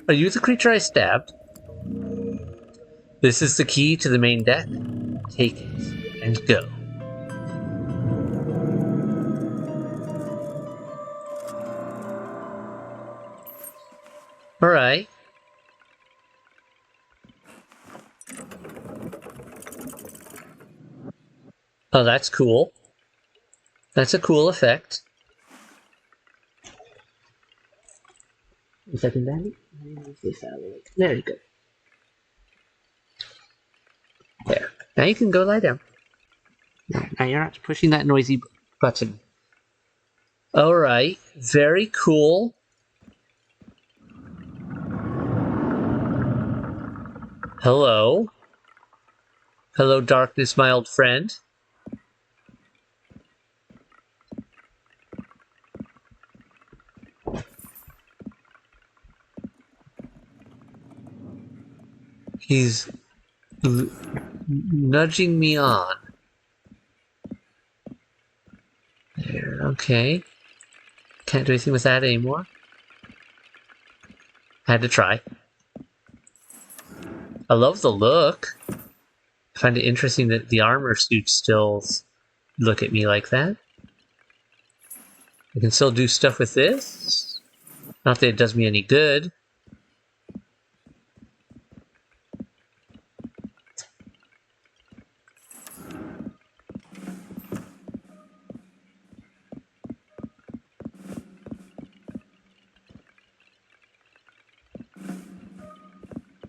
Are you the creature I stabbed? This is the key to the main deck. Take it, and go. Alright. Oh, that's cool. That's a cool effect. Second bandit? There you go. There. Now you can go lie down. Now you're not pushing that noisy button. Alright. Very cool. Hello. Hello, darkness, my old friend. He's nudging me on. There, okay. Can't do anything with that anymore. Had to try. I love the look. I find it interesting that the armor suits still look at me like that. I can still do stuff with this. Not that it does me any good.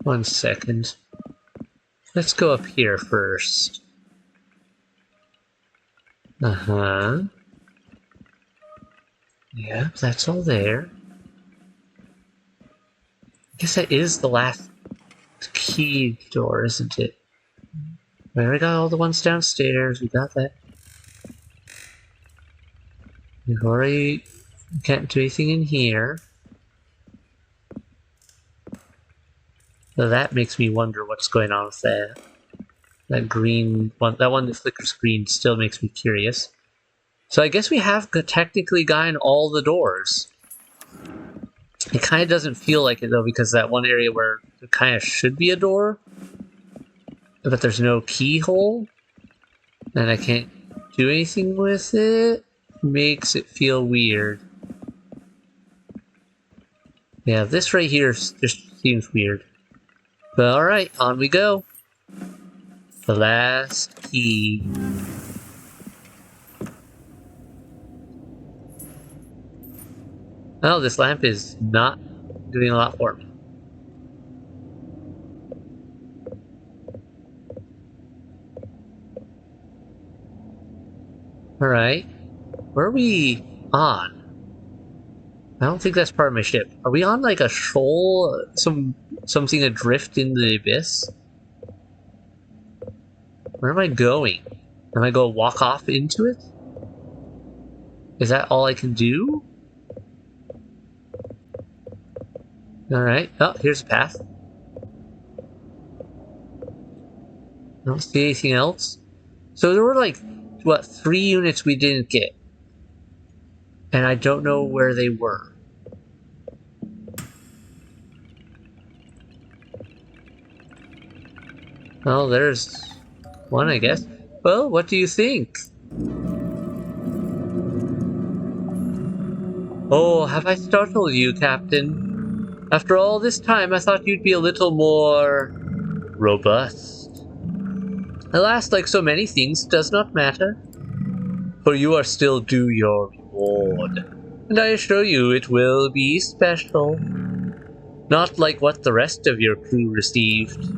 One second. Let's go up here first. Uh-huh. Yeah, that's all there. I guess that is the last key door, isn't it? We already got all the ones downstairs. We got that. We've already can't do anything in here. So that makes me wonder what's going on with that. That green one, that one that flickers green still makes me curious. So I guess we have technically gotten all the doors. It kind of doesn't feel like it though, because that one area where it kind of should be a door, but there's no keyhole, and I can't do anything with it, makes it feel weird. Yeah, this right here just seems weird. But alright, on we go. The last key. Oh, this lamp is not doing a lot for me. Alright. Where are we on? I don't think that's part of my ship. Are we on like a shoal? Something adrift in the abyss? Where am I going? Am I going to walk off into it? Is that all I can do? Alright. Oh, here's a path. I don't see anything else. So there were like, what, 3 units we didn't get. And I don't know where they were. Oh, there's one, I guess. Well, what do you think? Oh, have I startled you, Captain? After all this time, I thought you'd be a little more robust. Alas, like so many things, it does not matter. For you are still due your reward. And I assure you it will be special. Not like what the rest of your crew received.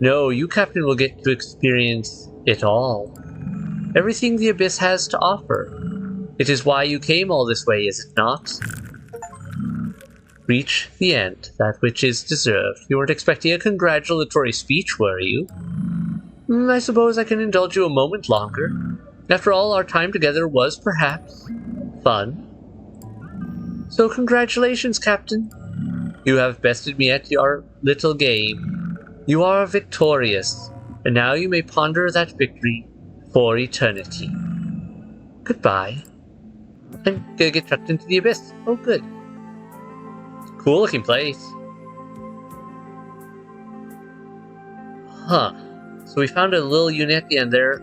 No, you, Captain, will get to experience it all. Everything the Abyss has to offer. It is why you came all this way, is it not? Reach the end, that which is deserved. You weren't expecting a congratulatory speech, were you? I suppose I can indulge you a moment longer. After all, our time together was, perhaps, fun. So congratulations, Captain. You have bested me at your little game. You are victorious, and now you may ponder that victory for eternity. Goodbye. I'm gonna get chucked into the abyss. Oh, good. Cool looking place. Huh. So we found a little unit at the end there,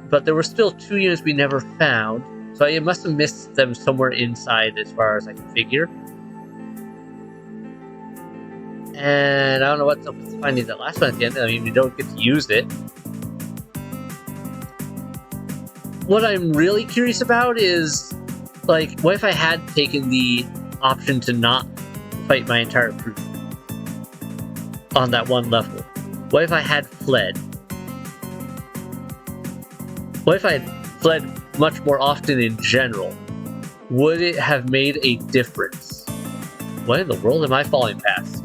but there were still 2 units we never found, so I must have missed them somewhere inside as far as I can figure. And I don't know what's up with finding that last one at the end. I mean, we don't get to use it. What I'm really curious about is, like, what if I had taken the option to not fight my entire crew on that one level? What if I had fled? What if I had fled much more often in general? Would it have made a difference? What in the world am I falling past?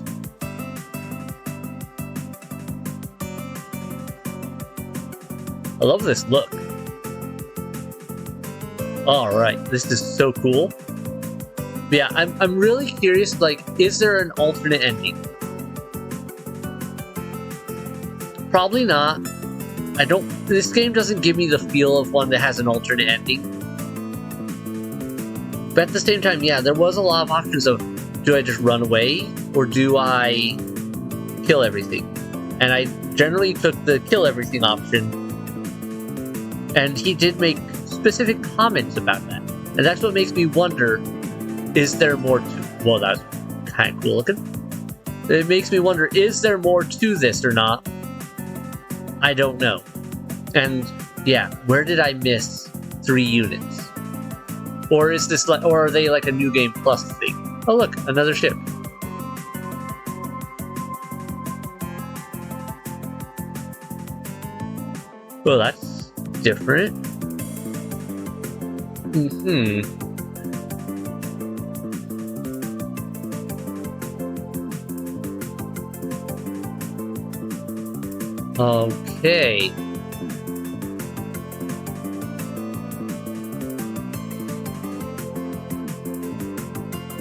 I love this look. Alright, this is so cool. But yeah, I'm really curious, like, is there an alternate ending? Probably not. This game doesn't give me the feel of one that has an alternate ending. But at the same time, yeah, there was a lot of options of, do I just run away, or do I kill everything? And I generally took the kill everything option. And he did make specific comments about that. And that's what makes me wonder, is there more to... Well, that's kind of cool looking. It makes me wonder, is there more to this or not? I don't know. And yeah, where did I miss 3 units? Or is this like, or are they like a new game plus thing? Oh look, another ship. Well, that's different. Okay.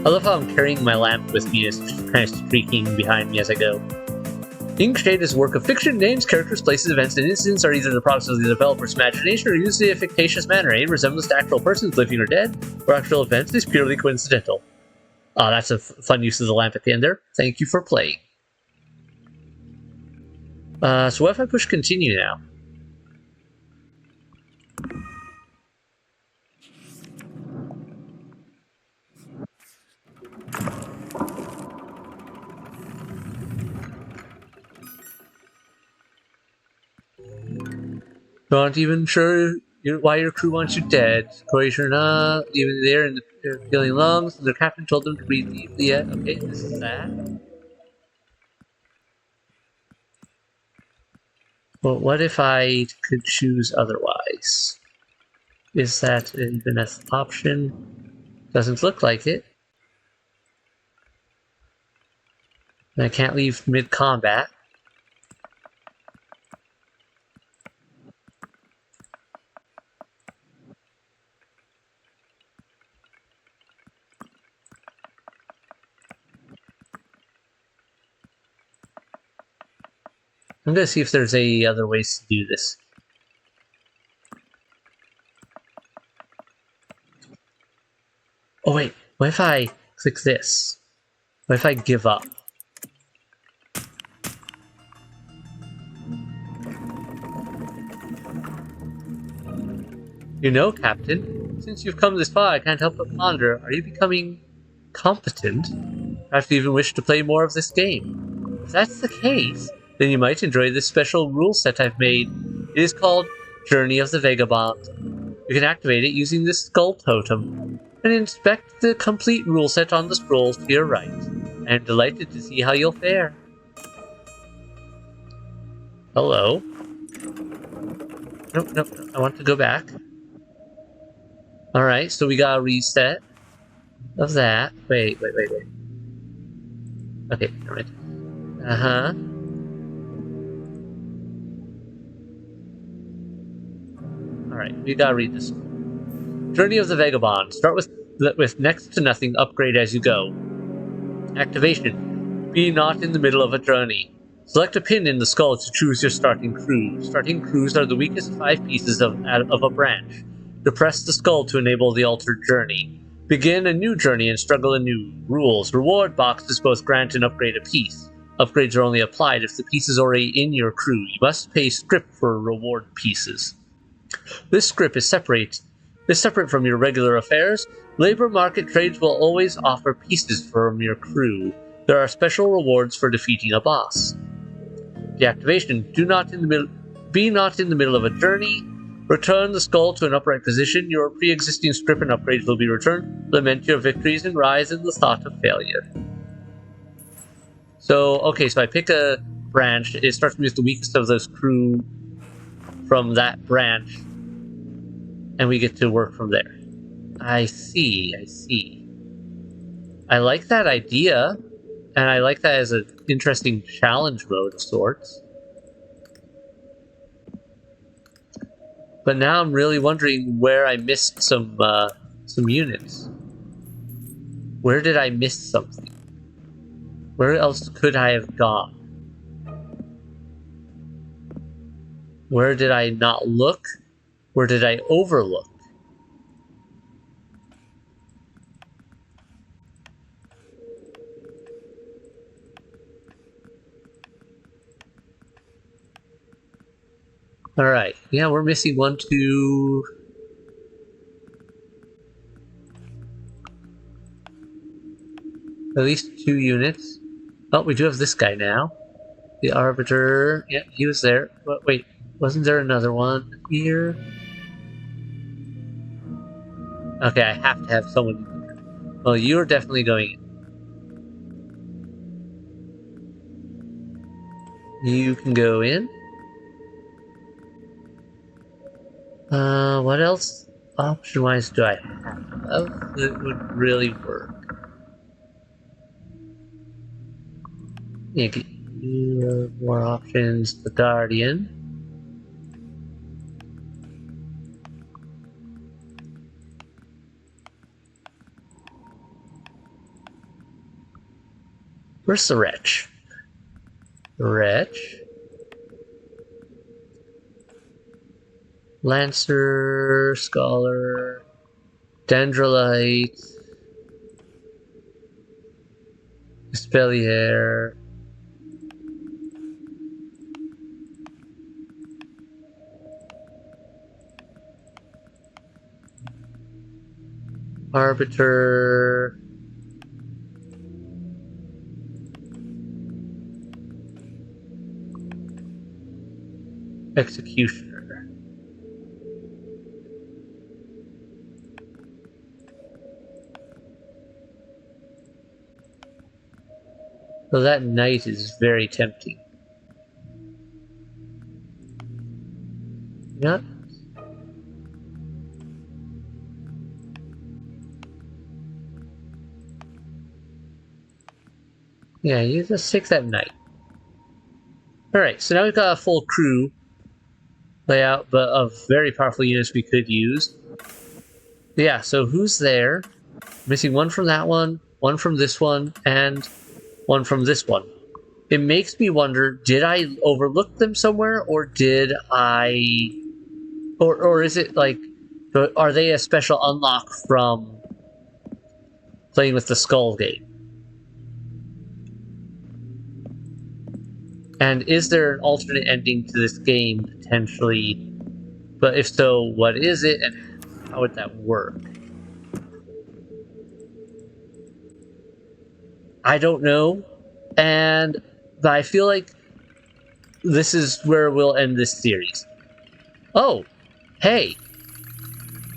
I love how I'm carrying my lamp with me, and it's just kind of streaking behind me as I go. Inkshade is a work of fiction. Names, characters, places, events, and incidents are either the products of the developer's imagination or used in a fictitious manner. Any resemblance to actual persons, living or dead, or actual events is purely coincidental. Oh, that's a fun use of the lamp at the end there. Thank you for playing. So what if I push continue now? You aren't even sure why your crew wants you dead. Croatia or not, even there in the feeling lungs, their captain told them to breathe deeply yet. Okay, this is that. But what if I could choose otherwise? Is that even an option? Doesn't look like it. And I can't leave mid-combat. I'm gonna see if there's any other ways to do this. Oh wait, what if I click this? What if I give up? You know, Captain, since you've come this far, I can't help but ponder, are you becoming competent? Perhaps you even wish to play more of this game. If that's the case, then you might enjoy this special rule set I've made. It is called Journey of the Vagabond. You can activate it using this skull totem, and inspect the complete rule set on the scrolls to your right. I am delighted to see how you'll fare. Hello. Nope, I want to go back. Alright, so we got a reset of that. Wait. Okay, alright. Alright, we gotta read this. Journey of the Vagabond. Start with next to nothing, upgrade as you go. Activation. Be not in the middle of a journey. Select a pin in the skull to choose your starting crew. Starting crews are the weakest 5 pieces of a branch. Depress the skull to enable the altered journey. Begin a new journey and struggle anew. Rules. Reward boxes both grant and upgrade a piece. Upgrades are only applied if the piece is already in your crew. You must pay script for reward pieces. This script is separate from your regular affairs. Labor market trades will always offer pieces from your crew. There are special rewards for defeating a boss. Deactivation. Be not in the middle of a journey. Return the skull to an upright position. Your pre-existing script and upgrades will be returned. Lament your victories and rise in the thought of failure. So I pick a branch. It starts me with the weakest of those crew from that branch, and we get to work from there. I see. I like that idea, and I like that as an interesting challenge mode of sorts. But now I'm really wondering where I missed some units. Where did I miss something? Where else could I have gone? Where did I not look? Where did I overlook? Alright, yeah, we're missing 1, 2... At least 2 units. Oh, we do have this guy now. The Arbiter. Yeah, he was there. But wait, wasn't there another one here? Okay, I have to have someone. Well, you're definitely going in. You can go in. What else option-wise do I have that would really work? You have more options. The Guardian. Where's the Wretch? The Wretch. Lancer, Scholar, Dendrolite, Espalier, Arbiter, Executioner. So that knight is very tempting. Yeah. Yeah, use the 6 at night. Alright, so now we've got a full crew layout, but of very powerful units we could use. Yeah, so who's there? Missing one from that one from this one, and one from this one. It makes me wonder, did I overlook them somewhere, or did I... Or is it like... Are they a special unlock from playing with the Skull game? And is there an alternate ending to this game, potentially? But if so, what is it, and how would that work? I don't know. But I feel like this is where we'll end this series. Oh, hey.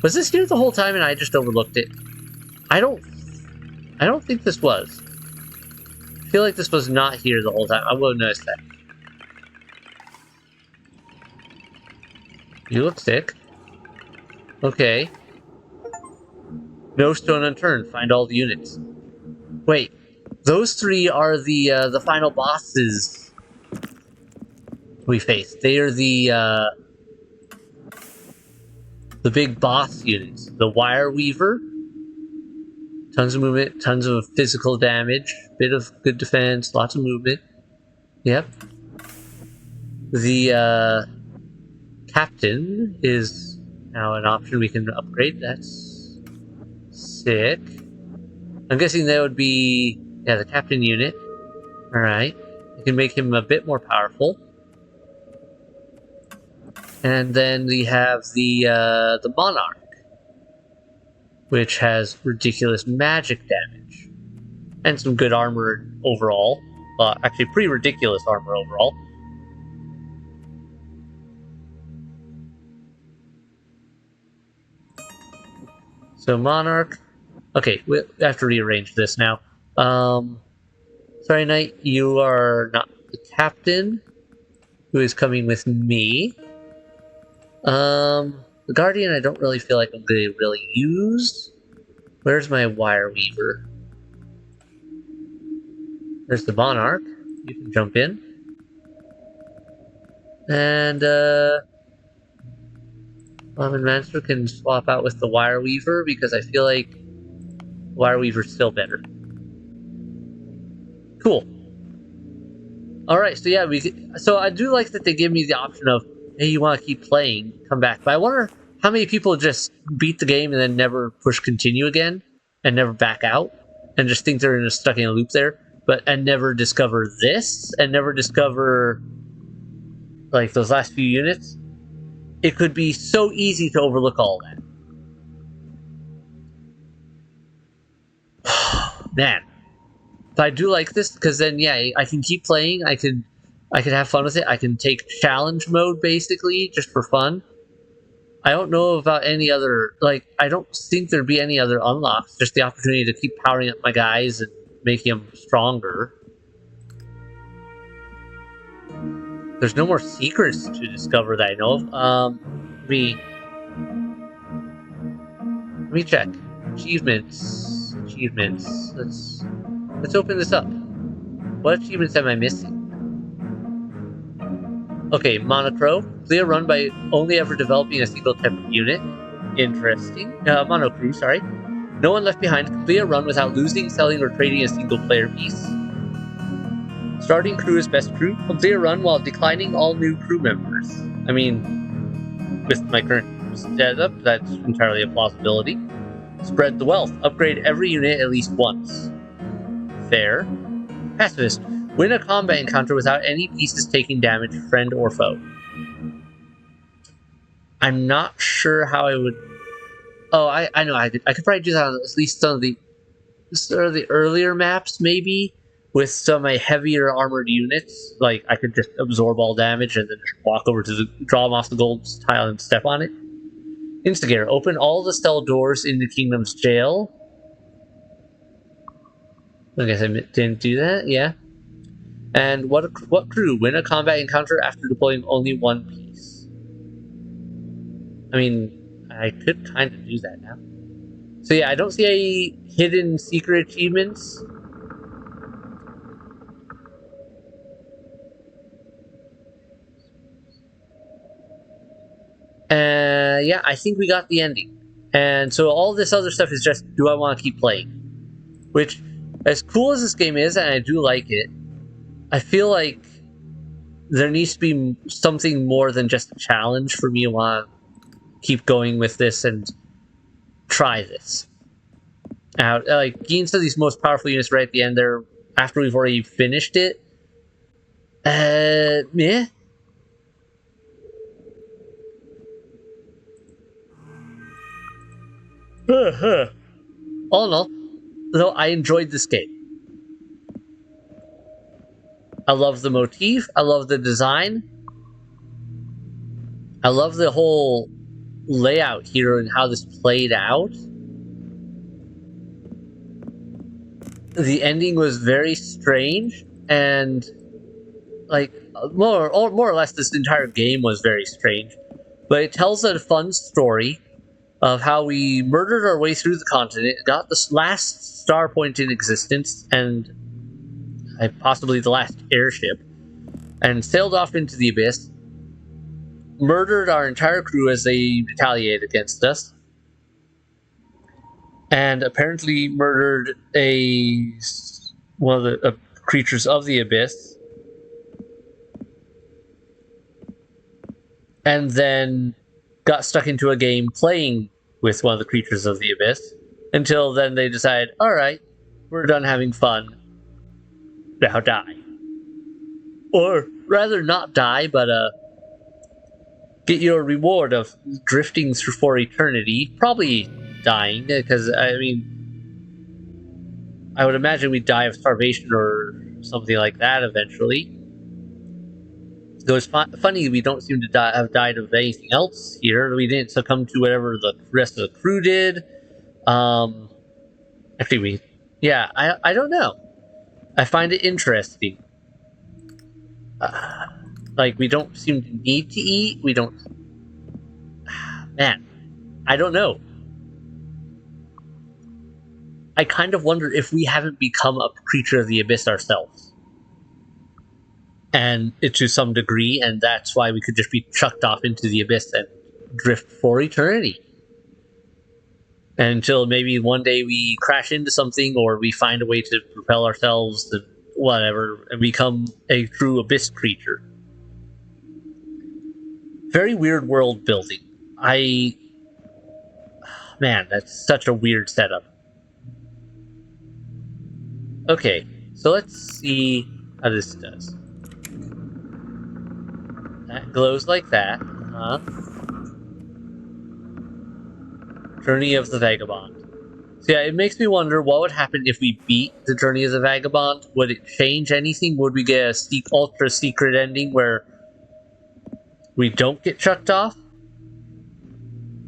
Was this here the whole time and I just overlooked it? I don't think this was. I feel like this was not here the whole time. I will notice that. You look sick. Okay. No stone unturned. Find all the units. Wait, those 3 are the final bosses we face. They are the big boss units. The Wire Weaver. Tons of movement, tons of physical damage, bit of good defense, lots of movement. Yep. The Captain is now an option we can upgrade. That's sick. I'm guessing that would be, yeah, the Captain unit. Alright. We can make him a bit more powerful. And then we have the Monarch, which has ridiculous magic damage. And some good armor overall. Actually, pretty ridiculous armor overall. So Monarch. Okay, we have to rearrange this now. Sorry, Knight, you are not the captain, who is coming with me. The Guardian I don't really feel like I'm going to really use. Where's my Wire Weaver? There's the Monarch. You can jump in. And, Mom and Master can swap out with the Wire Weaver, because I feel like Wire Weaver's still better. Cool. Alright, so yeah, so I do like that they give me the option of, hey, you want to keep playing, come back. But I wonder how many people just beat the game and then never push continue again, and never back out, and just think they're stuck in a loop there, and never discover this, and never discover, like, those last few units. It could be so easy to overlook all that. Man. But I do like this, because then, yeah, I can keep playing, I can have fun with it, I can take challenge mode, basically, just for fun. I don't know about any other, like, I don't think there'd be any other unlocks, just the opportunity to keep powering up my guys and making them stronger. There's no more secrets to discover that I know of. Let me check. Achievements. Let's open this up. What achievements am I missing? Okay, Monocrow. Clear run by only ever developing a single type of unit. Interesting. Monocrew, sorry. No one left behind. Complete a run without losing, selling, or trading a single player piece. Starting crew is best crew. Complete a run while declining all new crew members. I mean, with my current setup, that's entirely a plausibility. Spread the wealth. Upgrade every unit at least once. Fair. Pacifist. Win a combat encounter without any pieces taking damage, friend or foe. I'm not sure how I would... Oh, I know. I could probably do that on at least some of the earlier maps, maybe, with some of my heavier armored units. Like, I could just absorb all damage and then just walk over to draw them off the gold tile and step on it. Instigator. Open all the cell doors in the kingdom's jail. I guess I didn't do that, yeah. And what crew? Win a combat encounter after deploying only one piece. I mean, I could kind of do that now. So yeah, I don't see any hidden secret achievements. yeah, I think we got the ending. And so all this other stuff is just, do I want to keep playing? Which, as cool as this game is, and I do like it, I feel like there needs to be something more than just a challenge for me to want to keep going with this and try this out. Like, getting to these most powerful units right at the end there, after we've already finished it, yeah. All in all, though, I enjoyed this game. I love the motif. I love the design. I love the whole layout here and how this played out. The ending was very strange, and like more or less, this entire game was very strange. But it tells a fun story of how we murdered our way through the continent, got the last star point in existence, and possibly the last airship, and sailed off into the abyss, murdered our entire crew as they retaliated against us, and apparently murdered one of the creatures of the abyss, and then got stuck into a game playing with one of the creatures of the abyss, until then they decide, alright, we're done having fun, now die. Or rather not die, but get your reward of drifting through for eternity, probably dying, because I mean, I would imagine we'd die of starvation or something like that eventually. Though it's funny, we don't seem to have died of anything else here. We didn't succumb to whatever the rest of the crew did. Actually, I don't know. I find it interesting. Like, we don't seem to need to eat. We don't. Man, I don't know. I kind of wonder if we haven't become a creature of the abyss ourselves. And to some degree, and that's why we could just be chucked off into the abyss and drift for eternity. Until maybe one day we crash into something, or we find a way to propel ourselves to whatever, and become a true abyss creature. Very weird world building. Man, that's such a weird setup. Okay, so let's see how this does. That glows like that. Journey of the Vagabond. So yeah, it makes me wonder what would happen if we beat the Journey of the Vagabond. Would it change anything? Would we get a ultra secret ending where we don't get chucked off?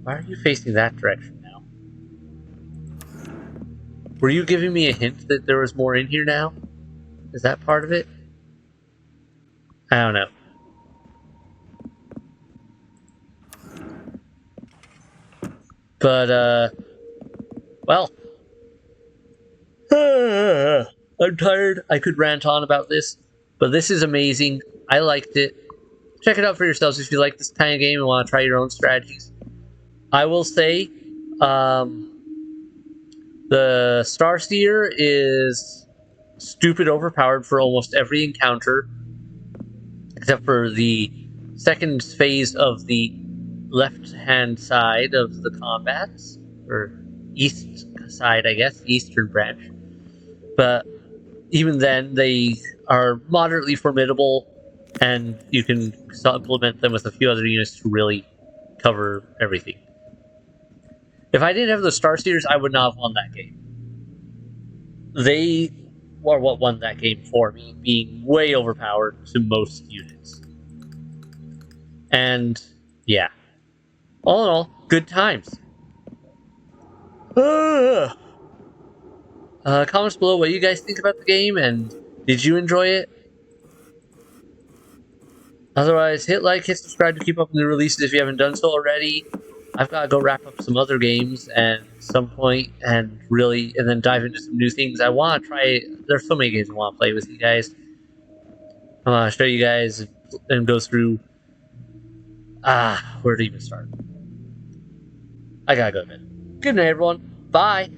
Why are you facing that direction now? Were you giving me a hint that there was more in here now? Is that part of it? I don't know. But, well. I'm tired. I could rant on about this, but this is amazing. I liked it. Check it out for yourselves if you like this kind of game and want to try your own strategies. I will say, the Starseer is stupid overpowered for almost every encounter, except for the second phase of the left-hand side of the combats, or east side, I guess, eastern branch. But even then, they are moderately formidable, and you can supplement them with a few other units to really cover everything. If I didn't have the Starseers, I would not have won that game. They are what won that game for me, being way overpowered to most units. And yeah, all in all, good times. Comments below what you guys think about the game, and did you enjoy it? Otherwise, hit like, hit subscribe to keep up with new releases if you haven't done so already. I've got to go wrap up some other games at some point and then dive into some new things. I want to try. There's so many games I want to play with you guys. I want to show you guys and go through. Where to even start? I gotta go to bed. Good night, everyone. Bye.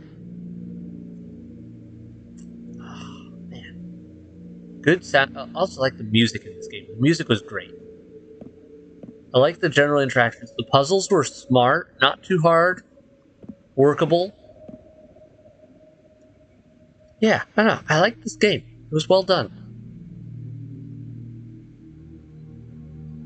Oh, man. Good sound. I also like the music in this game. The music was great. I like the general interactions. The puzzles were smart, not too hard, workable. Yeah, I don't know. I like this game. It was well done.